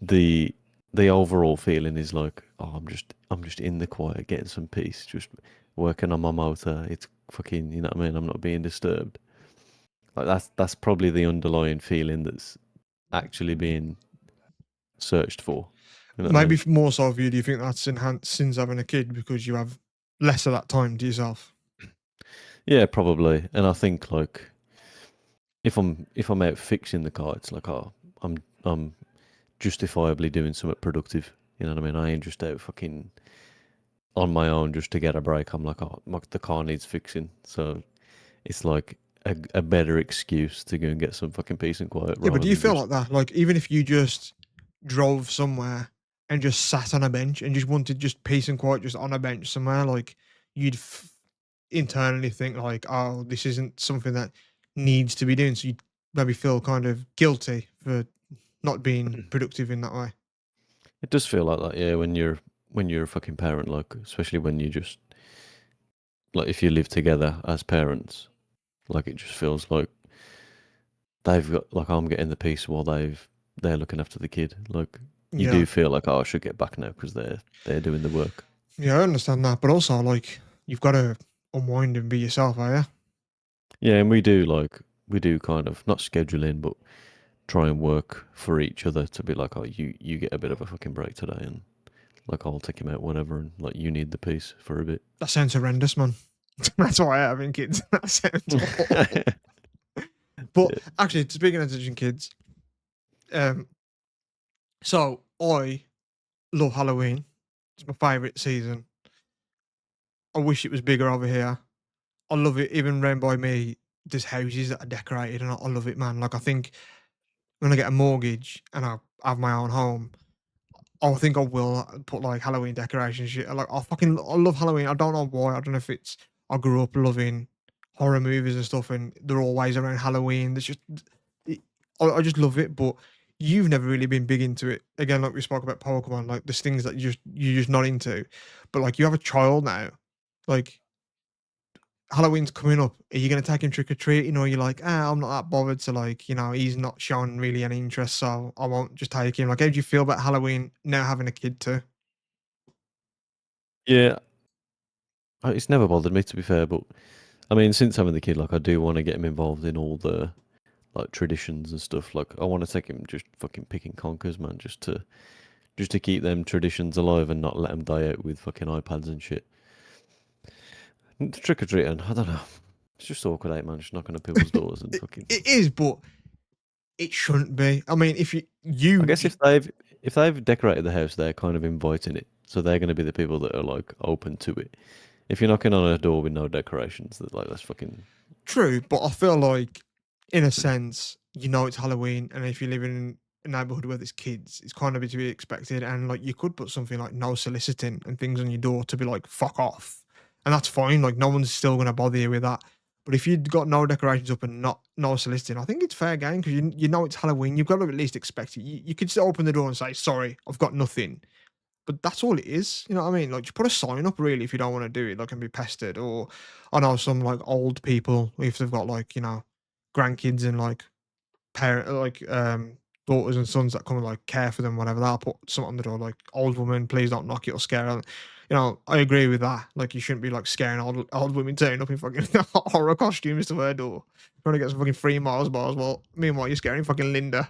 the the overall feeling is like, oh, I'm just in the quiet, getting some peace, just working on my motor. It's fucking, you know what I mean? I'm not being disturbed. Like that's probably the underlying feeling that's actually being searched for. You know what I Maybe mean? more so for you. Do you think that's enhanced since having a kid because you have less of that time to yourself? Yeah, probably. And I think like if I'm out fixing the car, it's like, oh, I'm justifiably doing something productive. You know what I mean? I ain't just out fucking on my own just to get a break. I'm like, oh, the car needs fixing. So it's like a better excuse to go and get some fucking peace and quiet Yeah, but rather do you than feel just. like that? Like, even if you just drove somewhere and just sat on a bench and just wanted just peace and quiet just on a bench somewhere, like, you'd internally think, like, oh, this isn't something that needs to be doing. So you'd maybe feel kind of guilty for not being productive in that way. It does feel like that, yeah. When you're a fucking parent, like especially when you just like if you live together as parents, like it just feels like they've got like I'm getting the peace while they're looking after the kid. Like you Yeah. do feel like, oh, I should get back now because they're doing the work. Yeah, I understand that. But also, like, you've got to unwind and be yourself, are you? Yeah, and we do kind of not schedule in, but try and work for each other to be like, oh, you get a bit of a fucking break today, and like I'll take him out whenever, and like you need the peace for a bit. That sounds horrendous, man. That's why I having kids. That sounds awful. But Yeah. actually, speaking of teaching kids, um, so I love Halloween. It's my favourite season. I wish it was bigger over here. I love it. Even round by me, there's houses that are decorated, and I love it, man. Like, I think when I get a mortgage and I have my own home, I think I will put like Halloween decorations shit. Like, I love Halloween. I don't know why. I don't know if it's I grew up loving horror movies and stuff, and they're always around Halloween. There's just it, I just love it. But you've never really been big into it. Again, like we spoke about Pokemon, like there's things that you're just not into. But like you have a child now, like Halloween's coming up. Are you gonna take him trick or treating, or you're like, I'm not that bothered. So like, he's not showing really any interest, so I won't just take him. Like, how do you feel about Halloween now having a kid too? Yeah, it's never bothered me to be fair, but I mean, since having the kid, like I do want to get him involved in all the like traditions and stuff. Like I want to take him just fucking picking conkers, man, just to keep them traditions alive and not let them die out with fucking iPads and shit. Trick or treating, I don't know. It's just awkward, man. Just knocking on people's doors and It, fucking. it is, but it shouldn't be. I mean, if you I you guess if they've decorated the house, they're kind of inviting it, so they're going to be the people that are like open to it. If you're knocking on a door with no decorations, that like that's fucking. true, but I feel like, in a sense, it's Halloween, and if you live in a neighborhood where there's kids, it's kind of to be expected. And like, you could put something like no soliciting and things on your door to be like fuck off, and that's fine. Like, no one's still gonna bother you with that. But if you've got no decorations up and not no soliciting, I think it's fair game because you know it's Halloween. You've got to at least expect it. You could still open the door and say, "Sorry, I've got nothing." But that's all it is. You know what I mean? Like, just put a sign up really if you don't want to do it, like, and be pestered. Or I know some like old people, if they've got like, grandkids and like parent like daughters and sons that come and like care for them, whatever, they'll put something on the door like, old woman, please don't knock it or scare her. I agree with that. Like, you shouldn't be like scaring old women turning up in fucking horror costumes to her door. Trying to get some fucking free Mars bars. Well, meanwhile, you're scaring fucking Linda.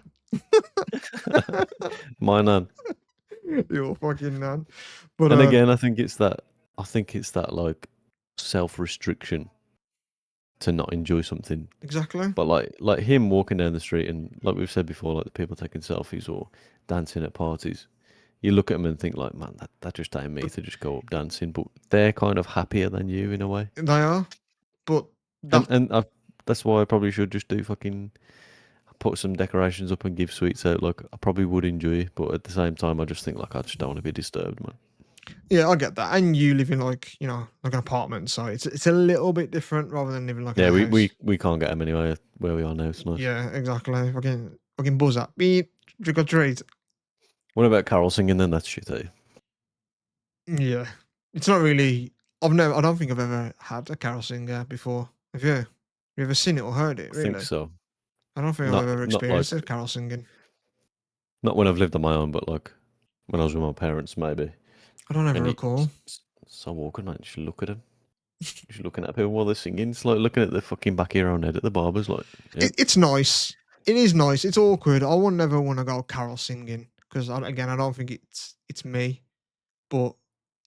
My nan. You're fucking man. But And again, I think it's that. I think it's that like self-restriction to not enjoy something. exactly. But like him walking down the street and like we've said before, like the people taking selfies or dancing at parties. You look at them and think like, man, that just ain't me to just go up dancing. But they're kind of happier than you in a way. They are, but And that and that's why I probably should just do fucking put some decorations up and give sweets out. Like I probably would enjoy, but at the same time, I just think like I just don't want to be disturbed, man. Yeah, I get that. And you live in like, like an apartment, so it's a little bit different rather than living like in Yeah, a we house. we, we can't get them anywhere where we are now. It's nice. Yeah, exactly. Fucking buzz up. Beep, trick or treat. What about carol singing then? That's shit, eh? Yeah. It's not really I don't think I've ever had a carol singer before. Have you? You ever seen it or heard it, I think really? so. I don't think I've Not ever not experienced like a carol singing. not when I've lived on my own, but like when I was with my parents, maybe. I don't ever And recall. it's so awkward, man. You should look at them. You should looking at people while they're singing. It's like looking at the fucking back of your own head at the barbers. Like, yeah, It's nice. It is nice. It's awkward. I would never want to go carol singing because, again, I don't think it's me. But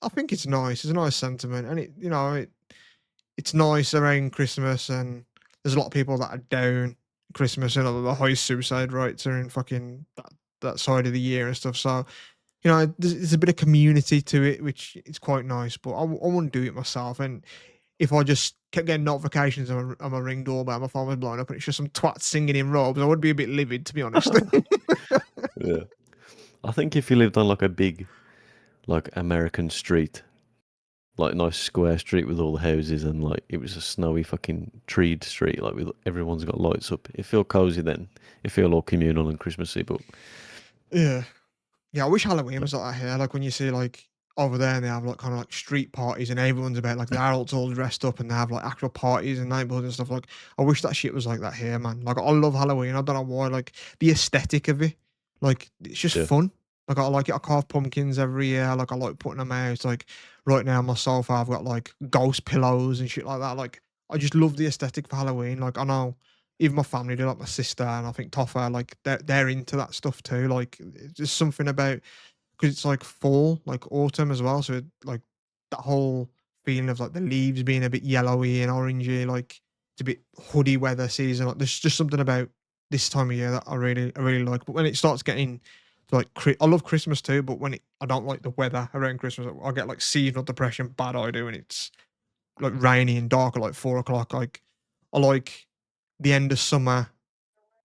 I think it's nice. It's a nice sentiment, and it's nice around Christmas. And there's a lot of people that are down Christmas, and the highest suicide rates are in fucking that side of the year and stuff. So there's a bit of community to it, which is quite nice. But I wouldn't do it myself. And if I just kept getting notifications on my ring doorbell, my phone was blowing up, and it's just some twat singing in robes, I would be a bit livid, to be honest. yeah. I think if you lived on like a big, like American street, like nice square street with all the houses, and like it was a snowy fucking treed street, like with everyone's got lights up, it feel cozy then. It feel all communal and Christmassy, but Yeah. Yeah, I wish Halloween like, was like that here. Like when you see like over there, and they have like kind of like street parties, and everyone's about like the adults all dressed up, and they have like actual parties and neighborhoods and stuff. Like I wish that shit was like that here, man. Like I love Halloween. I don't know why. Like the aesthetic of it, like it's just yeah, fun. Like I like it. I carve pumpkins every year. Like I like putting them out. Like right now on my sofa, I've got like ghost pillows and shit like that. Like I just love the aesthetic for Halloween. Like I know even my family do, like my sister and I think Toffa, like they're into that stuff too. Like it's just something about because it's like fall, like autumn as well. So like that whole feeling of like the leaves being a bit yellowy and orangey, like it's a bit hoodie weather season. Like there's just something about this time of year that I really like. But when it starts getting to like, I love Christmas too. But I don't like the weather around Christmas. I get like seasonal depression, bad I do, and it's like rainy and dark at like 4 o'clock. Like I like the end of summer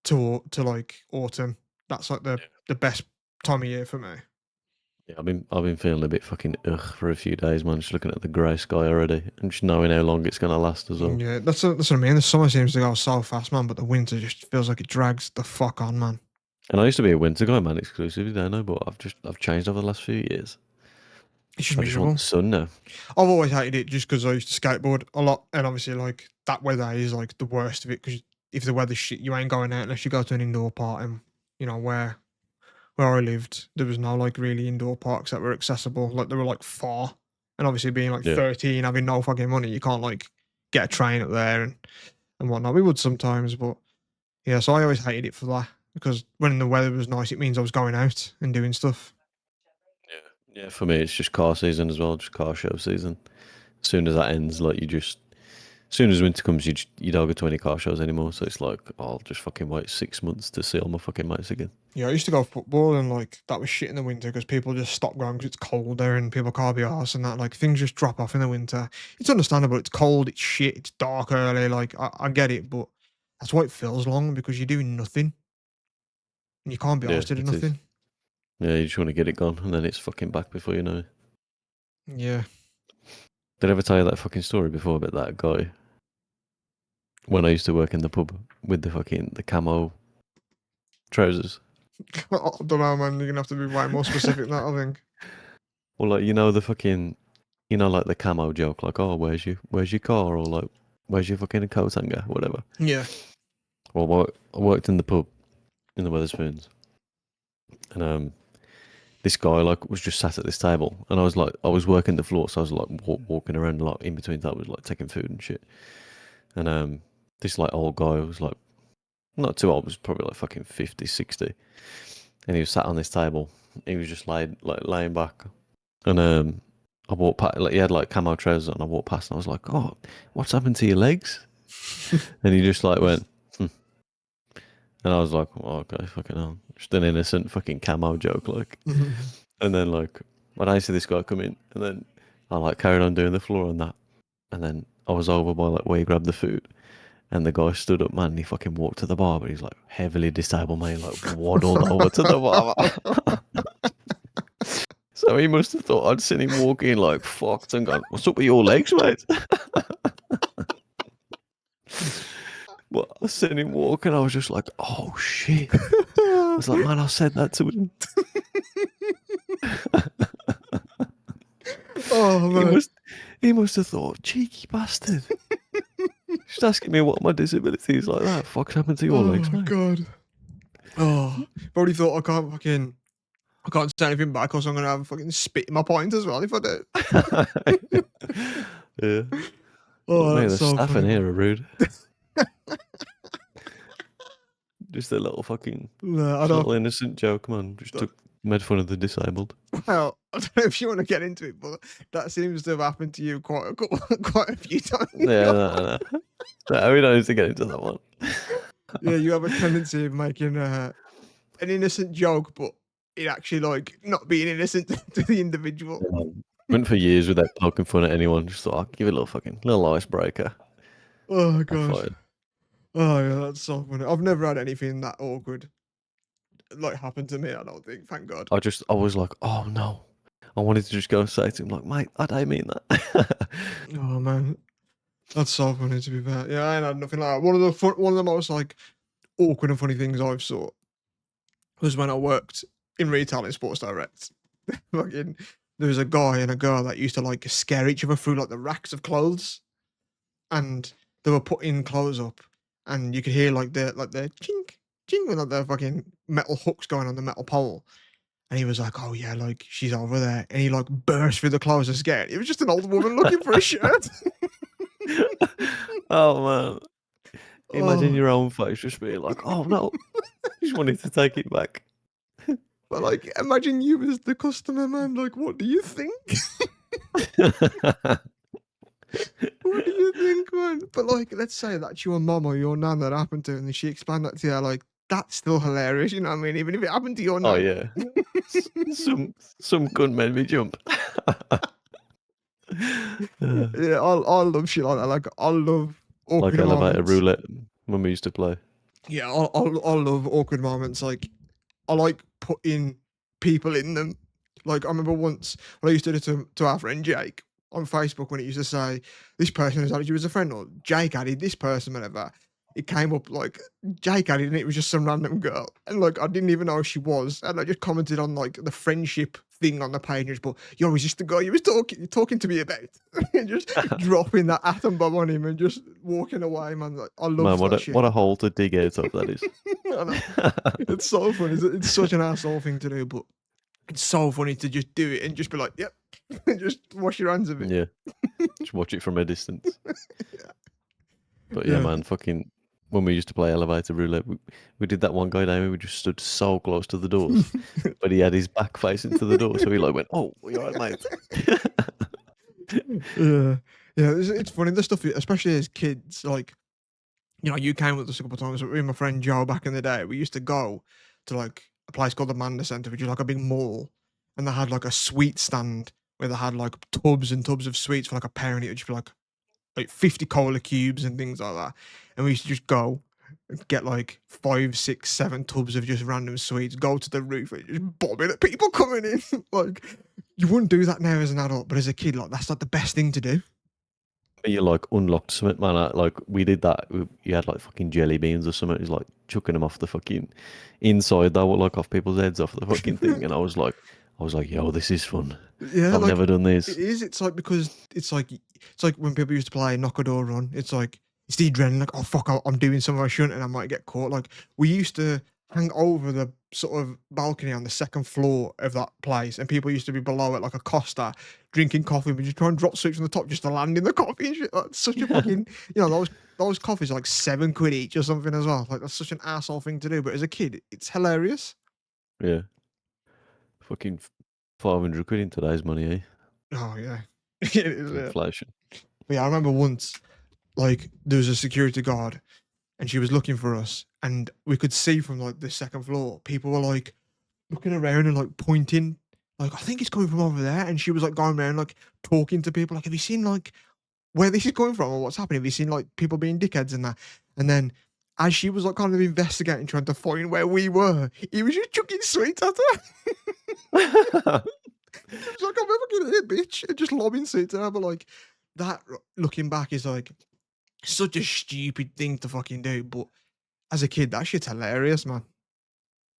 to like autumn. That's like the best time of year for me. yeah. I've been feeling a bit fucking ugh for a few days, man. Just looking at the grey sky already, and just knowing how long it's gonna last as well. Yeah, that's what I mean. The summer seems to go so fast, man, but the winter just feels like it drags the fuck on, man. And I used to be a winter guy, man, exclusively, don't I? But I've changed over the last few years. It's just I just want the miserable. sun now. I've always hated it just because I used to skateboard a lot, and obviously, like that weather is like the worst of it. Because if the weather's shit, you ain't going out unless you go to an indoor park. And where I lived, there was no like really indoor parks that were accessible. Like they were like far, and obviously being like Yeah. 13, having no fucking money, you can't like get a train up there and whatnot. We would sometimes, but yeah. So I always hated it for that because when the weather was nice, it means I was going out and doing stuff. Yeah, for me, it's just car season as well, just car show season. As soon as that ends, like as soon as winter comes, you don't go to any car shows anymore. So it's like, I'll just fucking wait 6 months to see all my fucking mates again. Yeah, I used to go football and like that was shit in the winter because people just stop going because it's colder and people can't be arsed and that like things just drop off in the winter. It's understandable. It's cold. It's shit. It's dark early. Like I get it, but that's why it feels long because you're doing nothing and you can't be Yeah, asked to do it is. nothing. Yeah, you just want to get it gone, and then it's fucking back before you know it. Yeah. Did I ever tell you that fucking story before about that guy when I used to work in the pub with the camo trousers? I don't know, man. You're gonna have to be way more specific than that, I think. Or like the fucking like the camo joke, like, oh, where's your car, or like, where's your fucking coat hanger, whatever. Yeah. Well, I worked in the pub in the Weatherspoons, and this guy like was just sat at this table, and I was working the floor, so I was like walking around a lot in between tables, like taking food and shit. And this like old guy was like not too old, was probably like fucking 50, 60, and he was sat on this table. He was just laying back, and I walked past, like he had like camo trousers on. I walked past, and I was like, "Oh, what's happened to your legs?" And he just like went, hmm. And I was like, oh, "Okay, fucking hell, just an innocent fucking camo joke, like." And then like when I see this guy come in, and then I like carried on doing the floor on that, and then I was over by like where he grabbed the food, and the guy stood up, man, and he fucking walked to the bar, but he's like heavily disabled, man, he, like waddled over to the bar. So So he must have thought I'd seen him walking like fucked and gone, "What's up with your legs, mate?" Well, I seen him walk and I was just like, "Oh shit!" I was like, "Man, I said that to him." Oh He man. must, he must have thought, "Cheeky bastard." Just asking me what my disability is like that. Fuck's happened to your legs, Oh mate? god. Oh, probably thought I can't say anything back, or I'm gonna have a fucking spit in my point as well if I do. Yeah. Look, Oh, mate, that's the so staff in funny, here man. are rude. Just a little fucking, No, I just a little don't. innocent joke, man. Just made fun of the disabled. Well, I don't know if you want to get into it, but that seems to have happened to you quite a few times in Yeah, your no, life. no. No, we don't need to get into that one. Yeah, you have a tendency of making an innocent joke, but it actually like not being innocent to the individual. Went for years without poking fun at anyone. Just thought I'll give it a little fucking little icebreaker. Oh Have god. fun. Oh yeah, that's so funny. I've never had anything that awkward like happen to me. I don't think. Thank God. I was like, oh no. I wanted to just go and say to him, like, mate, I don't mean that. Oh man, that's so funny. To be fair, yeah, I ain't had nothing like that. One of the most like awkward and funny things I've saw was when I worked in retail in Sports Direct. Fucking, there was a guy and a girl that used to like scare each other through like the racks of clothes, and they were putting clothes up, and you could hear like the chink chink with like the fucking metal hooks going on the metal pole. And he was like, "Oh yeah, like she's over there," and he like burst through the clothes and scared. It was just an old woman looking for a shirt. Oh man. Imagine Oh, your own face just being like, oh no. Just wanted to take it back. but like, imagine you as the customer, man. Like, what do you think? What do you think, man? But like, let's say that's your mum or your nan that happened to, and she explained that to you. Like, that's still hilarious. You know what I mean? Even if it happened to your Oh nan. yeah. Some gun made me jump. Uh, Yeah, I love shit like that. Like, I love like awkward elevator moments. roulette when we used to play. Yeah, I love awkward moments. Like, I like putting people in them. Like I remember once what I used to do to our friend Jake on Facebook when it used to say this person has added you as a friend or Jake added this person, whatever. It came up like Jake added and it was just some random girl. And like I didn't even know who she was. And I just commented on like the friendship thing on the page and just put, yo, is this the guy you was talking to me about? And just dropping that atom bomb on him and just walking away, man. Like, I Man, love that what shit. a hole to dig out of that is. I know. It's so funny. It's such an asshole thing to do, but it's so funny to just do it and just be like, "Yep," and just wash your hands of it. Yeah, just watch it from a distance. But yeah, Yeah. man, fucking when we used to play elevator roulette, we did that one guy down. We just stood so close to the doors, but he had his back facing to the door, so he like went, "Oh, you all right, mate?" Yeah. Yeah, it's funny, the stuff, especially as kids, like, you know, you came with us a couple of times, but me and my friend Joe back in the day, we used to go to, like, a place called the Manda Centre, which is like a big mall, and they had, like, a sweet stand where they had, like, tubs and tubs of sweets for, like, a pair, and it would just be, like 50 cola cubes and things like that. And we used to just go and get like 5, 6, 7 tubs of just random sweets, go to the roof and just bobbing at people coming in. Like, you wouldn't do that now as an adult, but as a kid, like, that's like the best thing to do. You like unlocked something, man. Like we did that. You had like fucking jelly beans or something. He's like chucking them off the fucking inside. They were like off people's heads off the fucking thing, and I was like, yo, this is fun. Yeah, I've like never done it this. is. It's like because it's like when people used to play knock a door run. It's like it's the adrenaline. Like, oh fuck, I'm doing something I shouldn't, and I might get caught. Like we used to hang over the sort of balcony on the second floor of that place, and people used to be below it like a Costa drinking coffee. We just try and drop sweets from the top just to land in the coffee and shit. Like, such a fucking those coffees are like £7 each or something as well. Like that's such an asshole thing to do. But as a kid, it's hilarious. Yeah, fucking 500 quid in today's money, eh? Oh yeah, it is. For Yeah. inflation. But yeah, I remember once, like, there was a security guard and she was looking for us, and we could see from like the second floor, people were like looking around and like pointing, like, I think it's coming from over there. And she was like going around, like, talking to people, like, have you seen like where this is coming from or what's happening? Have you seen like people being dickheads and that? And then as she was like kind of investigating, trying to find where we were, he was just chucking sweets at her. bitch, and just lobbing seats at her. But like that, looking back, is like such a stupid thing to fucking do. But as a kid, that shit's hilarious, man.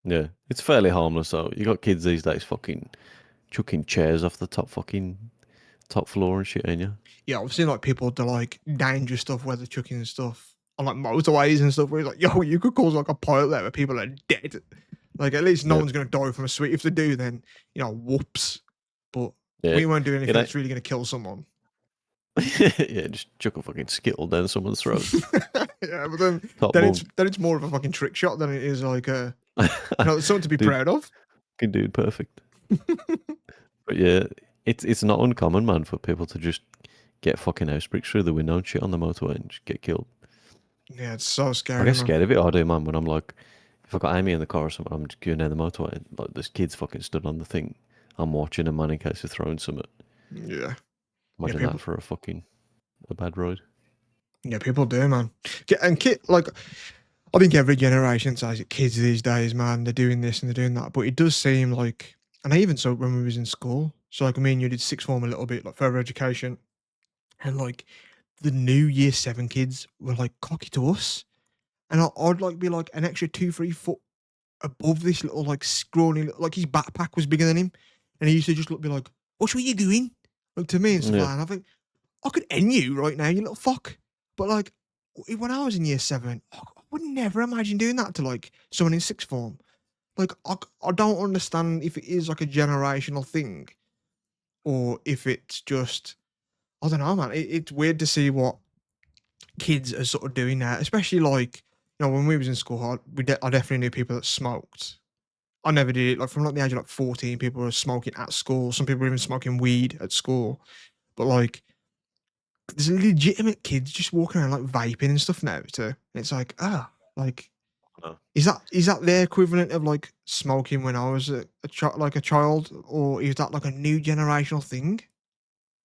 Yeah, it's fairly harmless though. You got kids these days fucking chucking chairs off the top floor and shit, ain't you? Yeah, I've seen like people do like dangerous stuff, where they're chucking stuff on like motorways and stuff. Where it's like, yo, you could cause like a pilot there where people are dead. Like at least no Yeah, one's gonna die from a sweet. If they do, then whoops. But yeah. we won't do It anything ain't. that's really gonna kill someone. Yeah, just chuck a fucking skittle down someone's throat. Yeah, but then Top then it's bunk. then it's more of a fucking trick shot than it is like it's something to be Dude, proud of. fucking dude, perfect. But yeah, it's not uncommon, man, for people to just get fucking house bricks through the window and shit on the motorway and just get killed. Yeah, it's so I scary, get man. scared of it. I do, man. When I'm like, if I got Amy in the car or something, I'm just going down the motorway and like this kid's fucking stood on the thing. I'm watching a man in case of throwing something. Yeah, yeah, Imagine that people, for a bad ride. yeah, people do, man. And kid, like, I think every generation says it. Kids these days, man, they're doing this and they're doing that. But it does seem like, and I even saw it when we was in school. So like me and you did sixth form a little bit, like further education, and like the new year seven kids were like cocky to us, and I'd like be like an extra 2, 3 foot above this little like scrawny, like his backpack was bigger than him, and he used to just look be like, "What are you doing?" Like to me and stuff Yeah. like that. And I think I could end you right now, you little fuck. But like when I was in year seven, I would never imagine doing that to like someone in sixth form. Like I don't understand if it is like a generational thing or if it's just I don't know, man. It's weird to see what kids are sort of doing now, especially like when we was in school. I definitely knew people that smoked. I never did it. Like from like the age of like 14, people were smoking at school. Some people were even smoking weed at school. But like there's legitimate kids just walking around like vaping and stuff now too. And it's like, like No. is that the equivalent of like smoking when I was like a child, or is that like a new generational thing?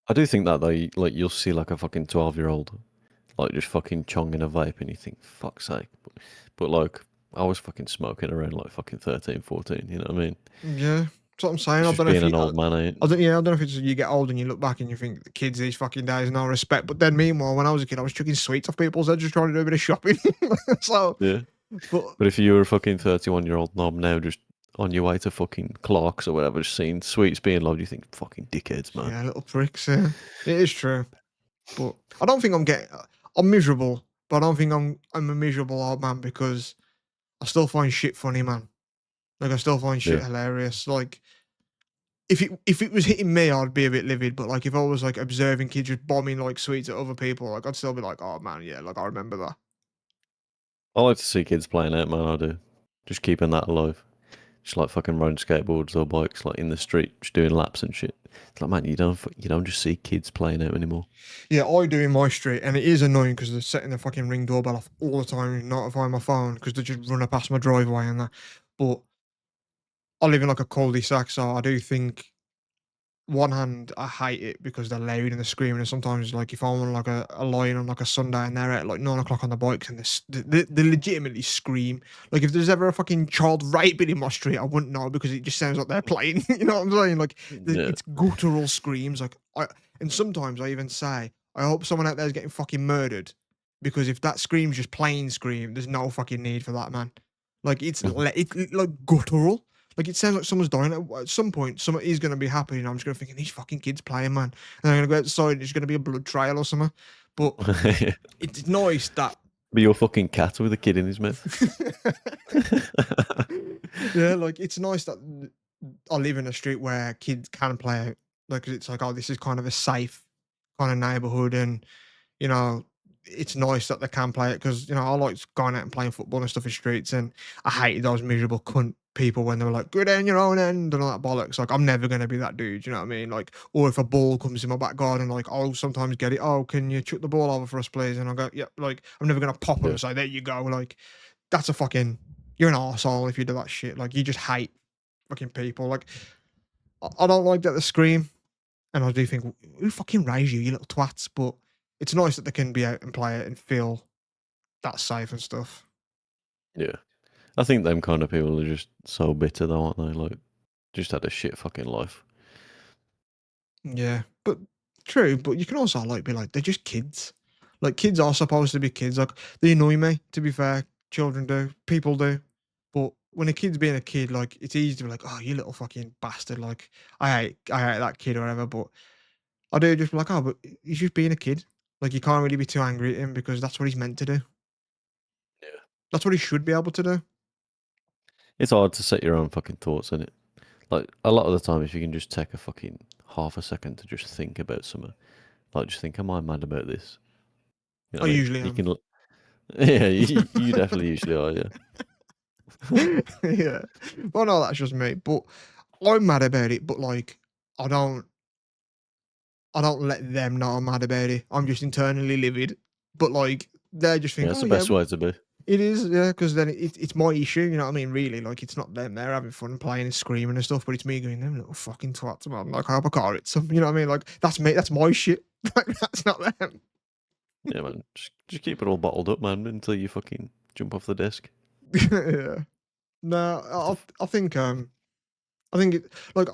I do think that though, like you'll see like a fucking 12-year-old like just fucking chonging a vape and you think, fuck's sake. But like, I was fucking smoking around like fucking 13, 14, you know what I mean? Yeah, that's what I'm saying. It's I just don't know if being you. an old man, ain't. I don't. Yeah, I don't know if it's you get old and you look back and you think the kids these fucking days no respect. But then meanwhile, when I was a kid, I was chucking sweets off people's heads just trying to do a bit of shopping. So, Yeah. but But if you were a fucking 31-year-old knob now just on your way to fucking Clark's or whatever, just seeing sweets being loved, you think, fucking dickheads, man. yeah, little pricks. Yeah, it is true. But I don't think I'm getting. I'm miserable, but I don't think I'm a miserable old man because I still find shit funny, man. Like I still find shit Yeah. hilarious. Like if it was hitting me, I'd be a bit livid. But like if I was like observing kids just bombing like sweets at other people, like I'd still be like, oh man, yeah, like I remember that. I like to see kids playing out, man, I do. Just keeping that alive. Just like fucking riding skateboards or bikes, like in the street, just doing laps and shit. It's like, man, you don't just see kids playing out anymore. Yeah, I do in my street, and it is annoying because they're setting the fucking ring doorbell off all the time, notifying my phone because they just run past my driveway and that. But I live in like a cul-de-sac, so I do think one hand, I hate it because they're loud and they're screaming, and sometimes, like, if I'm on like a line on like a Sunday and they're at like 9 o'clock on the bikes and they legitimately scream. Like, if there's ever a fucking child raping in my street, I wouldn't know because it just sounds like they're playing. You know what I'm saying? Like, Yeah. it's guttural screams. And sometimes I even say, I hope someone out there is getting fucking murdered because if that scream's just plain scream, there's no fucking need for that, man. Like, it's like guttural. Like it sounds like someone's dying. At some point, someone is going to be happy, and I'm just going to think these fucking kids playing, man. And I'm going to go outside, and it's going to be a blood trail or something. But it's nice that. Be your fucking cat with a kid in his mouth. Yeah, like it's nice that I live in a street where kids can play out. Like it's like, oh, this is kind of a safe kind of neighborhood, and you know, it's nice that they can play it because I like going out and playing football and stuff in streets, and I hated those miserable cunt people when they were like, "Go down your own end" and all that bollocks. Like, I'm never gonna be that dude. You know what I mean? Like, or if a ball comes in my back garden, like I'll sometimes get it. Oh, can you chuck the ball over for us, please? And I'll go, "Yep." Like, I'm never gonna pop them Yeah. and say, "There you go." Like, that's a fucking you're an arsehole if you do that shit. Like, you just hate fucking people. Like, I don't like that they scream. And I do think, who fucking raised you, you little twats? But it's nice that they can be out and play it and feel that safe and stuff. Yeah. I think them kind of people are just so bitter though, aren't they? Like, just had a shit fucking life. Yeah, but true. But you can also like be like they're just kids. Like kids are supposed to be kids. Like they annoy me. To be fair, children do, people do. But when a kid's being a kid, like it's easy to be like, oh, you little fucking bastard. Like I hate that kid or whatever. But I do just be like, oh, but he's just being a kid. Like you can't really be too angry at him because that's what he's meant to do. Yeah. That's what he should be able to do. It's hard to set your own fucking thoughts in it. Like a lot of the time, if you can just take a fucking half a second to just think about something, like just think, am I mad about this? You know I what I mean? usually You am. can, yeah, you definitely usually are, yeah. Yeah. Well, no, that's just me. But I'm mad about it. But like, I don't. I don't let them know I'm mad about it. I'm just internally livid. But like they just Yeah, think, it's oh the yeah, best way to be. it is, yeah, because then it's my issue. You know what I mean? Really, like it's not them. They're having fun playing and screaming and stuff, but it's me going, them little fucking twats, man. Like I hope I car it some. You know what I mean? Like that's me. That's my shit. Like that's not them. Yeah, man. Just keep it all bottled up, man, until you fucking jump off the desk. Yeah. No, It's the I think it like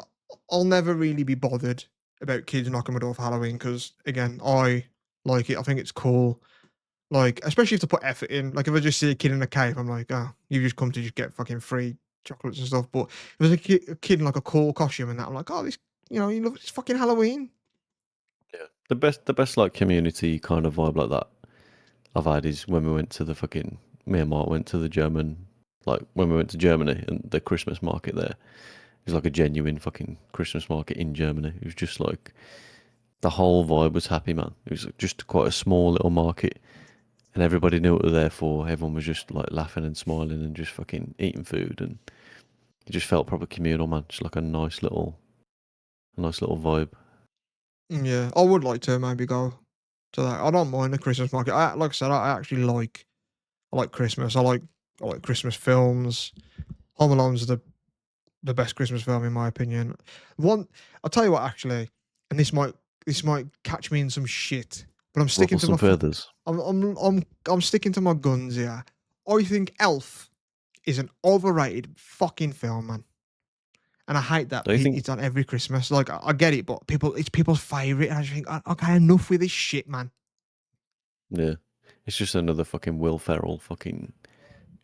I'll never really be bothered about kids knocking my door for Halloween because again, I like it. I think it's cool. Like, especially if they put effort in. Like, if I just see a kid in a cave, I'm like, oh, you've just come to just get fucking free chocolates and stuff. But if there's a kid in like a cool costume and that, I'm like, oh, this, you love it's fucking Halloween. yeah. The best like community kind of vibe like that I've had is when we went to the fucking me and Mark went to the German like when we went to Germany and the Christmas market there. It was like a genuine fucking Christmas market in Germany. It was just like the whole vibe was happy, man. It was just quite a small little market, and everybody knew what they were there for. Everyone was just like laughing and smiling and just fucking eating food, and it just felt proper communal, man. Just like a nice little vibe. Yeah, I would like to maybe go to that. I don't mind the Christmas market. Like I said, I actually I like Christmas. I like Christmas films. Home Alone's the best Christmas film in my opinion. One, I'll tell you what actually, and this might catch me in some shit, but I'm sticking Ruffle to some my feathers. I'm sticking to my guns here. I think Elf is an overrated fucking film, man. And I hate that Do you think? it's on every Christmas. Like I get it, but it's people's favorite, and I just think, okay, enough with this shit, man. Yeah, it's just another fucking Will Ferrell fucking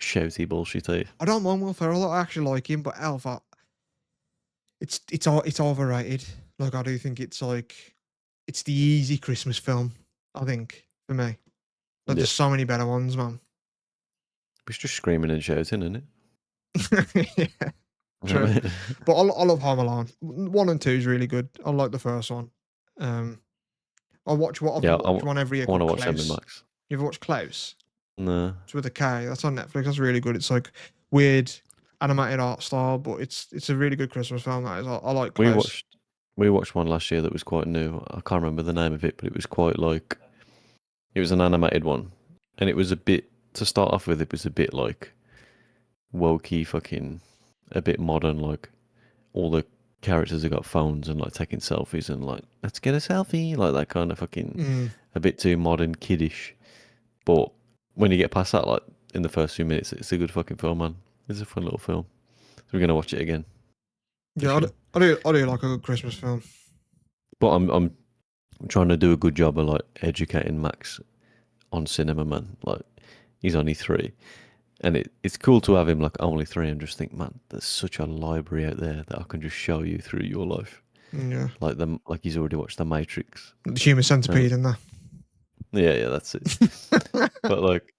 shouty bullshit. Eh? I don't mind Will Ferrell. I actually like him, but Elf, it's overrated. Like I do think it's the easy Christmas film. I think for me, like Yeah, there's so many better ones, man. it's just screaming and shouting, isn't it? Yeah, You know what true. I mean? But I love Home Alone. One and two is really good. I like the first one. Um, I've Yeah, watched one every year I want to called watch them in Klaus. Max. You ever watched Klaus? No, It's with a K. That's on Netflix. That's really good. It's like weird animated art style, but it's a really good Christmas film. That is. I like we Klaus. watched we watched one last year that was quite new. I can't remember the name of it, but it was quite like it was an animated one, and it was a bit to start off with. It was a bit like wokey, fucking, a bit modern. Like all the characters have got phones and like taking selfies and like let's get a selfie, like that kind of fucking Mm, a bit too modern, kiddish. But when you get past that, like in the first few minutes, it's a good fucking film, man. It's a fun little film. So we're gonna watch it again for yeah, I do, sure. I do. I do like a good Christmas film. But I'm trying to do a good job of like educating Max on cinema, man. Like he's only 3, and it's cool to have him like only 3 and just think, man, there's such a library out there that I can just show you through your life. Yeah, Like he's already watched The Matrix. the Human And Centipede in there. yeah, that's it. But like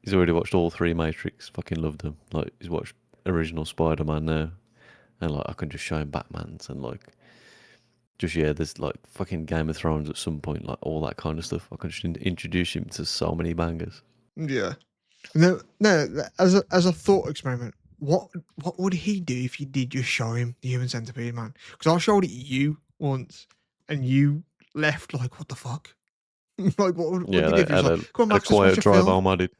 he's already watched all 3 Matrix. Fucking loved them. Like he's watched original Spider-Man now, and like I can just show him Batman's and like just yeah, there's like fucking Game of Thrones at some point, like all that kind of stuff. I can just introduce him to so many bangers. Yeah. No, no. As a thought experiment, what would he do if you did just show him the Human Centipede, man? Because I showed it you once, and you left like, what the fuck? Like, what Yeah, did you do? If he was had like, a, come on, had a Max, let's watch quiet a drive film. home, I did.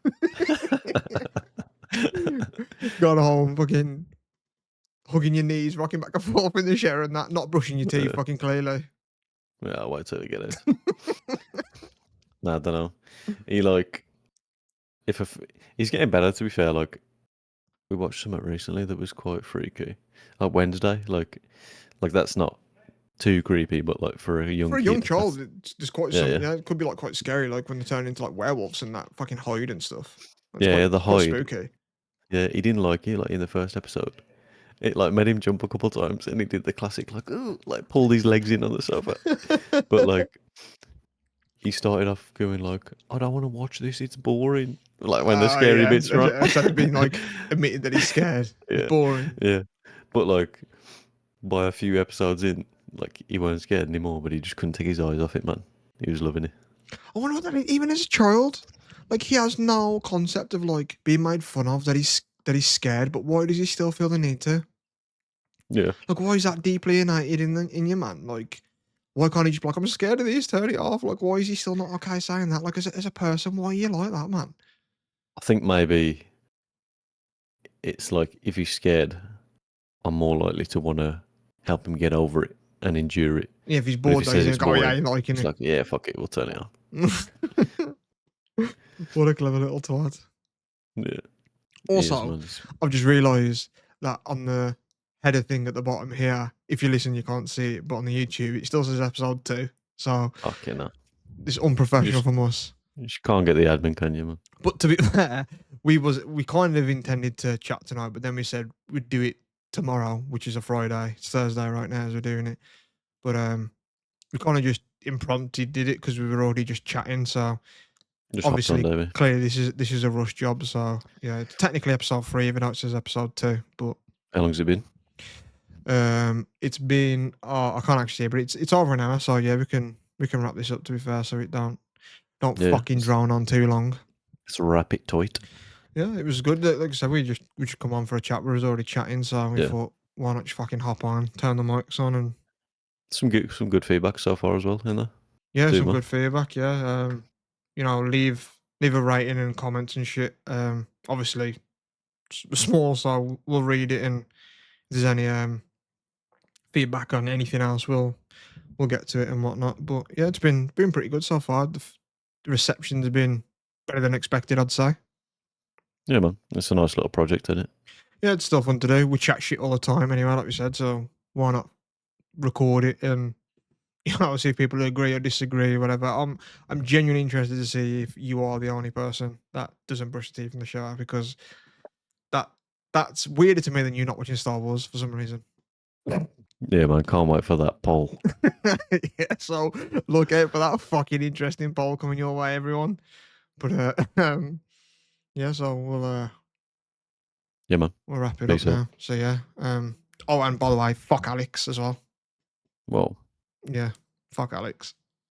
Got home, fucking hugging your knees, rocking back and forth in the chair, and that, not brushing your teeth, Yeah, fucking clearly. yeah, I'll wait till we get out. Nah, I don't know. He like if a f he's getting better to be fair. Like we watched something recently that was quite freaky. Like Wednesday, like that's not too creepy, but like for a young For a young kid, child, that's it's quite yeah, some. yeah, Yeah, it could be like quite scary, like when they turn into like werewolves and that fucking hide and stuff. It's yeah. The quite hide, spooky. yeah. He didn't like it. Like in the first episode, it like made him jump a couple times, and he did the classic like ooh, like pulled his legs in on the sofa. But like he started off going like, I don't want to watch this. It's boring. Like when the Oh scary yeah, bits are on. instead of being like admitted that he's scared, it's Yeah, boring. yeah. But like by a few episodes in, like he wasn't scared anymore, but he just couldn't take his eyes off it, man. He was loving it. I wonder what that is. Even as a child, like he has no concept of like being made fun of that he's scared. But why does he still feel the need to? Yeah. Like, why is that deeply innate in your man? Like, why can't he just be like, I'm scared of this, turn it off? Like, why is he still not okay saying that? Like, as a person, why are you like that, man? I think maybe it's like if he's scared, I'm more likely to want to help him get over it and endure it. Yeah, if he's But if he bored, though, he's says gonna it's go, oh, yeah, boring, you're liking it's like, yeah, fuck it, we'll turn it off. it. What a clever little twat. Yeah, he is, Also, man. I've just realised that on the header thing at the bottom here, if you listen, you can't see it, but on the YouTube, it still says episode 2. So Fucking hell. it's You unprofessional just, from us. you just can't get the admin, can you, man? But to be fair, we kind of intended to chat tonight, but then we said we'd do it tomorrow, which is a Friday. It's Thursday right now as we're doing it. But we kind of just impromptu did it because we were already just chatting. So Just hopped on, obviously, Davey. clearly this is a rush job. So yeah, it's technically episode 3, even though it says episode 2. But How long's it been? it's been I can't actually say, but it's over an hour. So yeah, we can wrap this up. To be fair, so it don't Yeah, fucking drone on too long. let's wrap it tight. Yeah, it was good. Like I said, we just come on for a chat. We was already chatting, so we Yeah. thought, why not just fucking hop on, turn the mics on, and Some good feedback so far as well in there. yeah, Too, some man. good feedback. Yeah, leave a rating and comments and shit. Obviously small, so we'll read it, and if there's any feedback on anything else, we'll get to it and whatnot. But yeah, it's been pretty good so far. The reception's been better than expected, I'd say. Yeah, man. It's a nice little project, isn't it? Yeah, it's still fun to do. We chat shit all the time anyway, like we said. So why not record it and see if people agree or disagree, whatever. I'm genuinely interested to see if you are the only person that doesn't brush their teeth in the shower because that that's weirder to me than you not watching Star Wars for some reason. Yeah, man. Can't wait for that poll. Yeah, so look out for that fucking interesting poll coming your way, everyone. But yeah, so Yeah, man. we'll wrap it up Peace out. now. So yeah, oh, and by the way, fuck Alex as well. Well, Yeah, fuck Alex.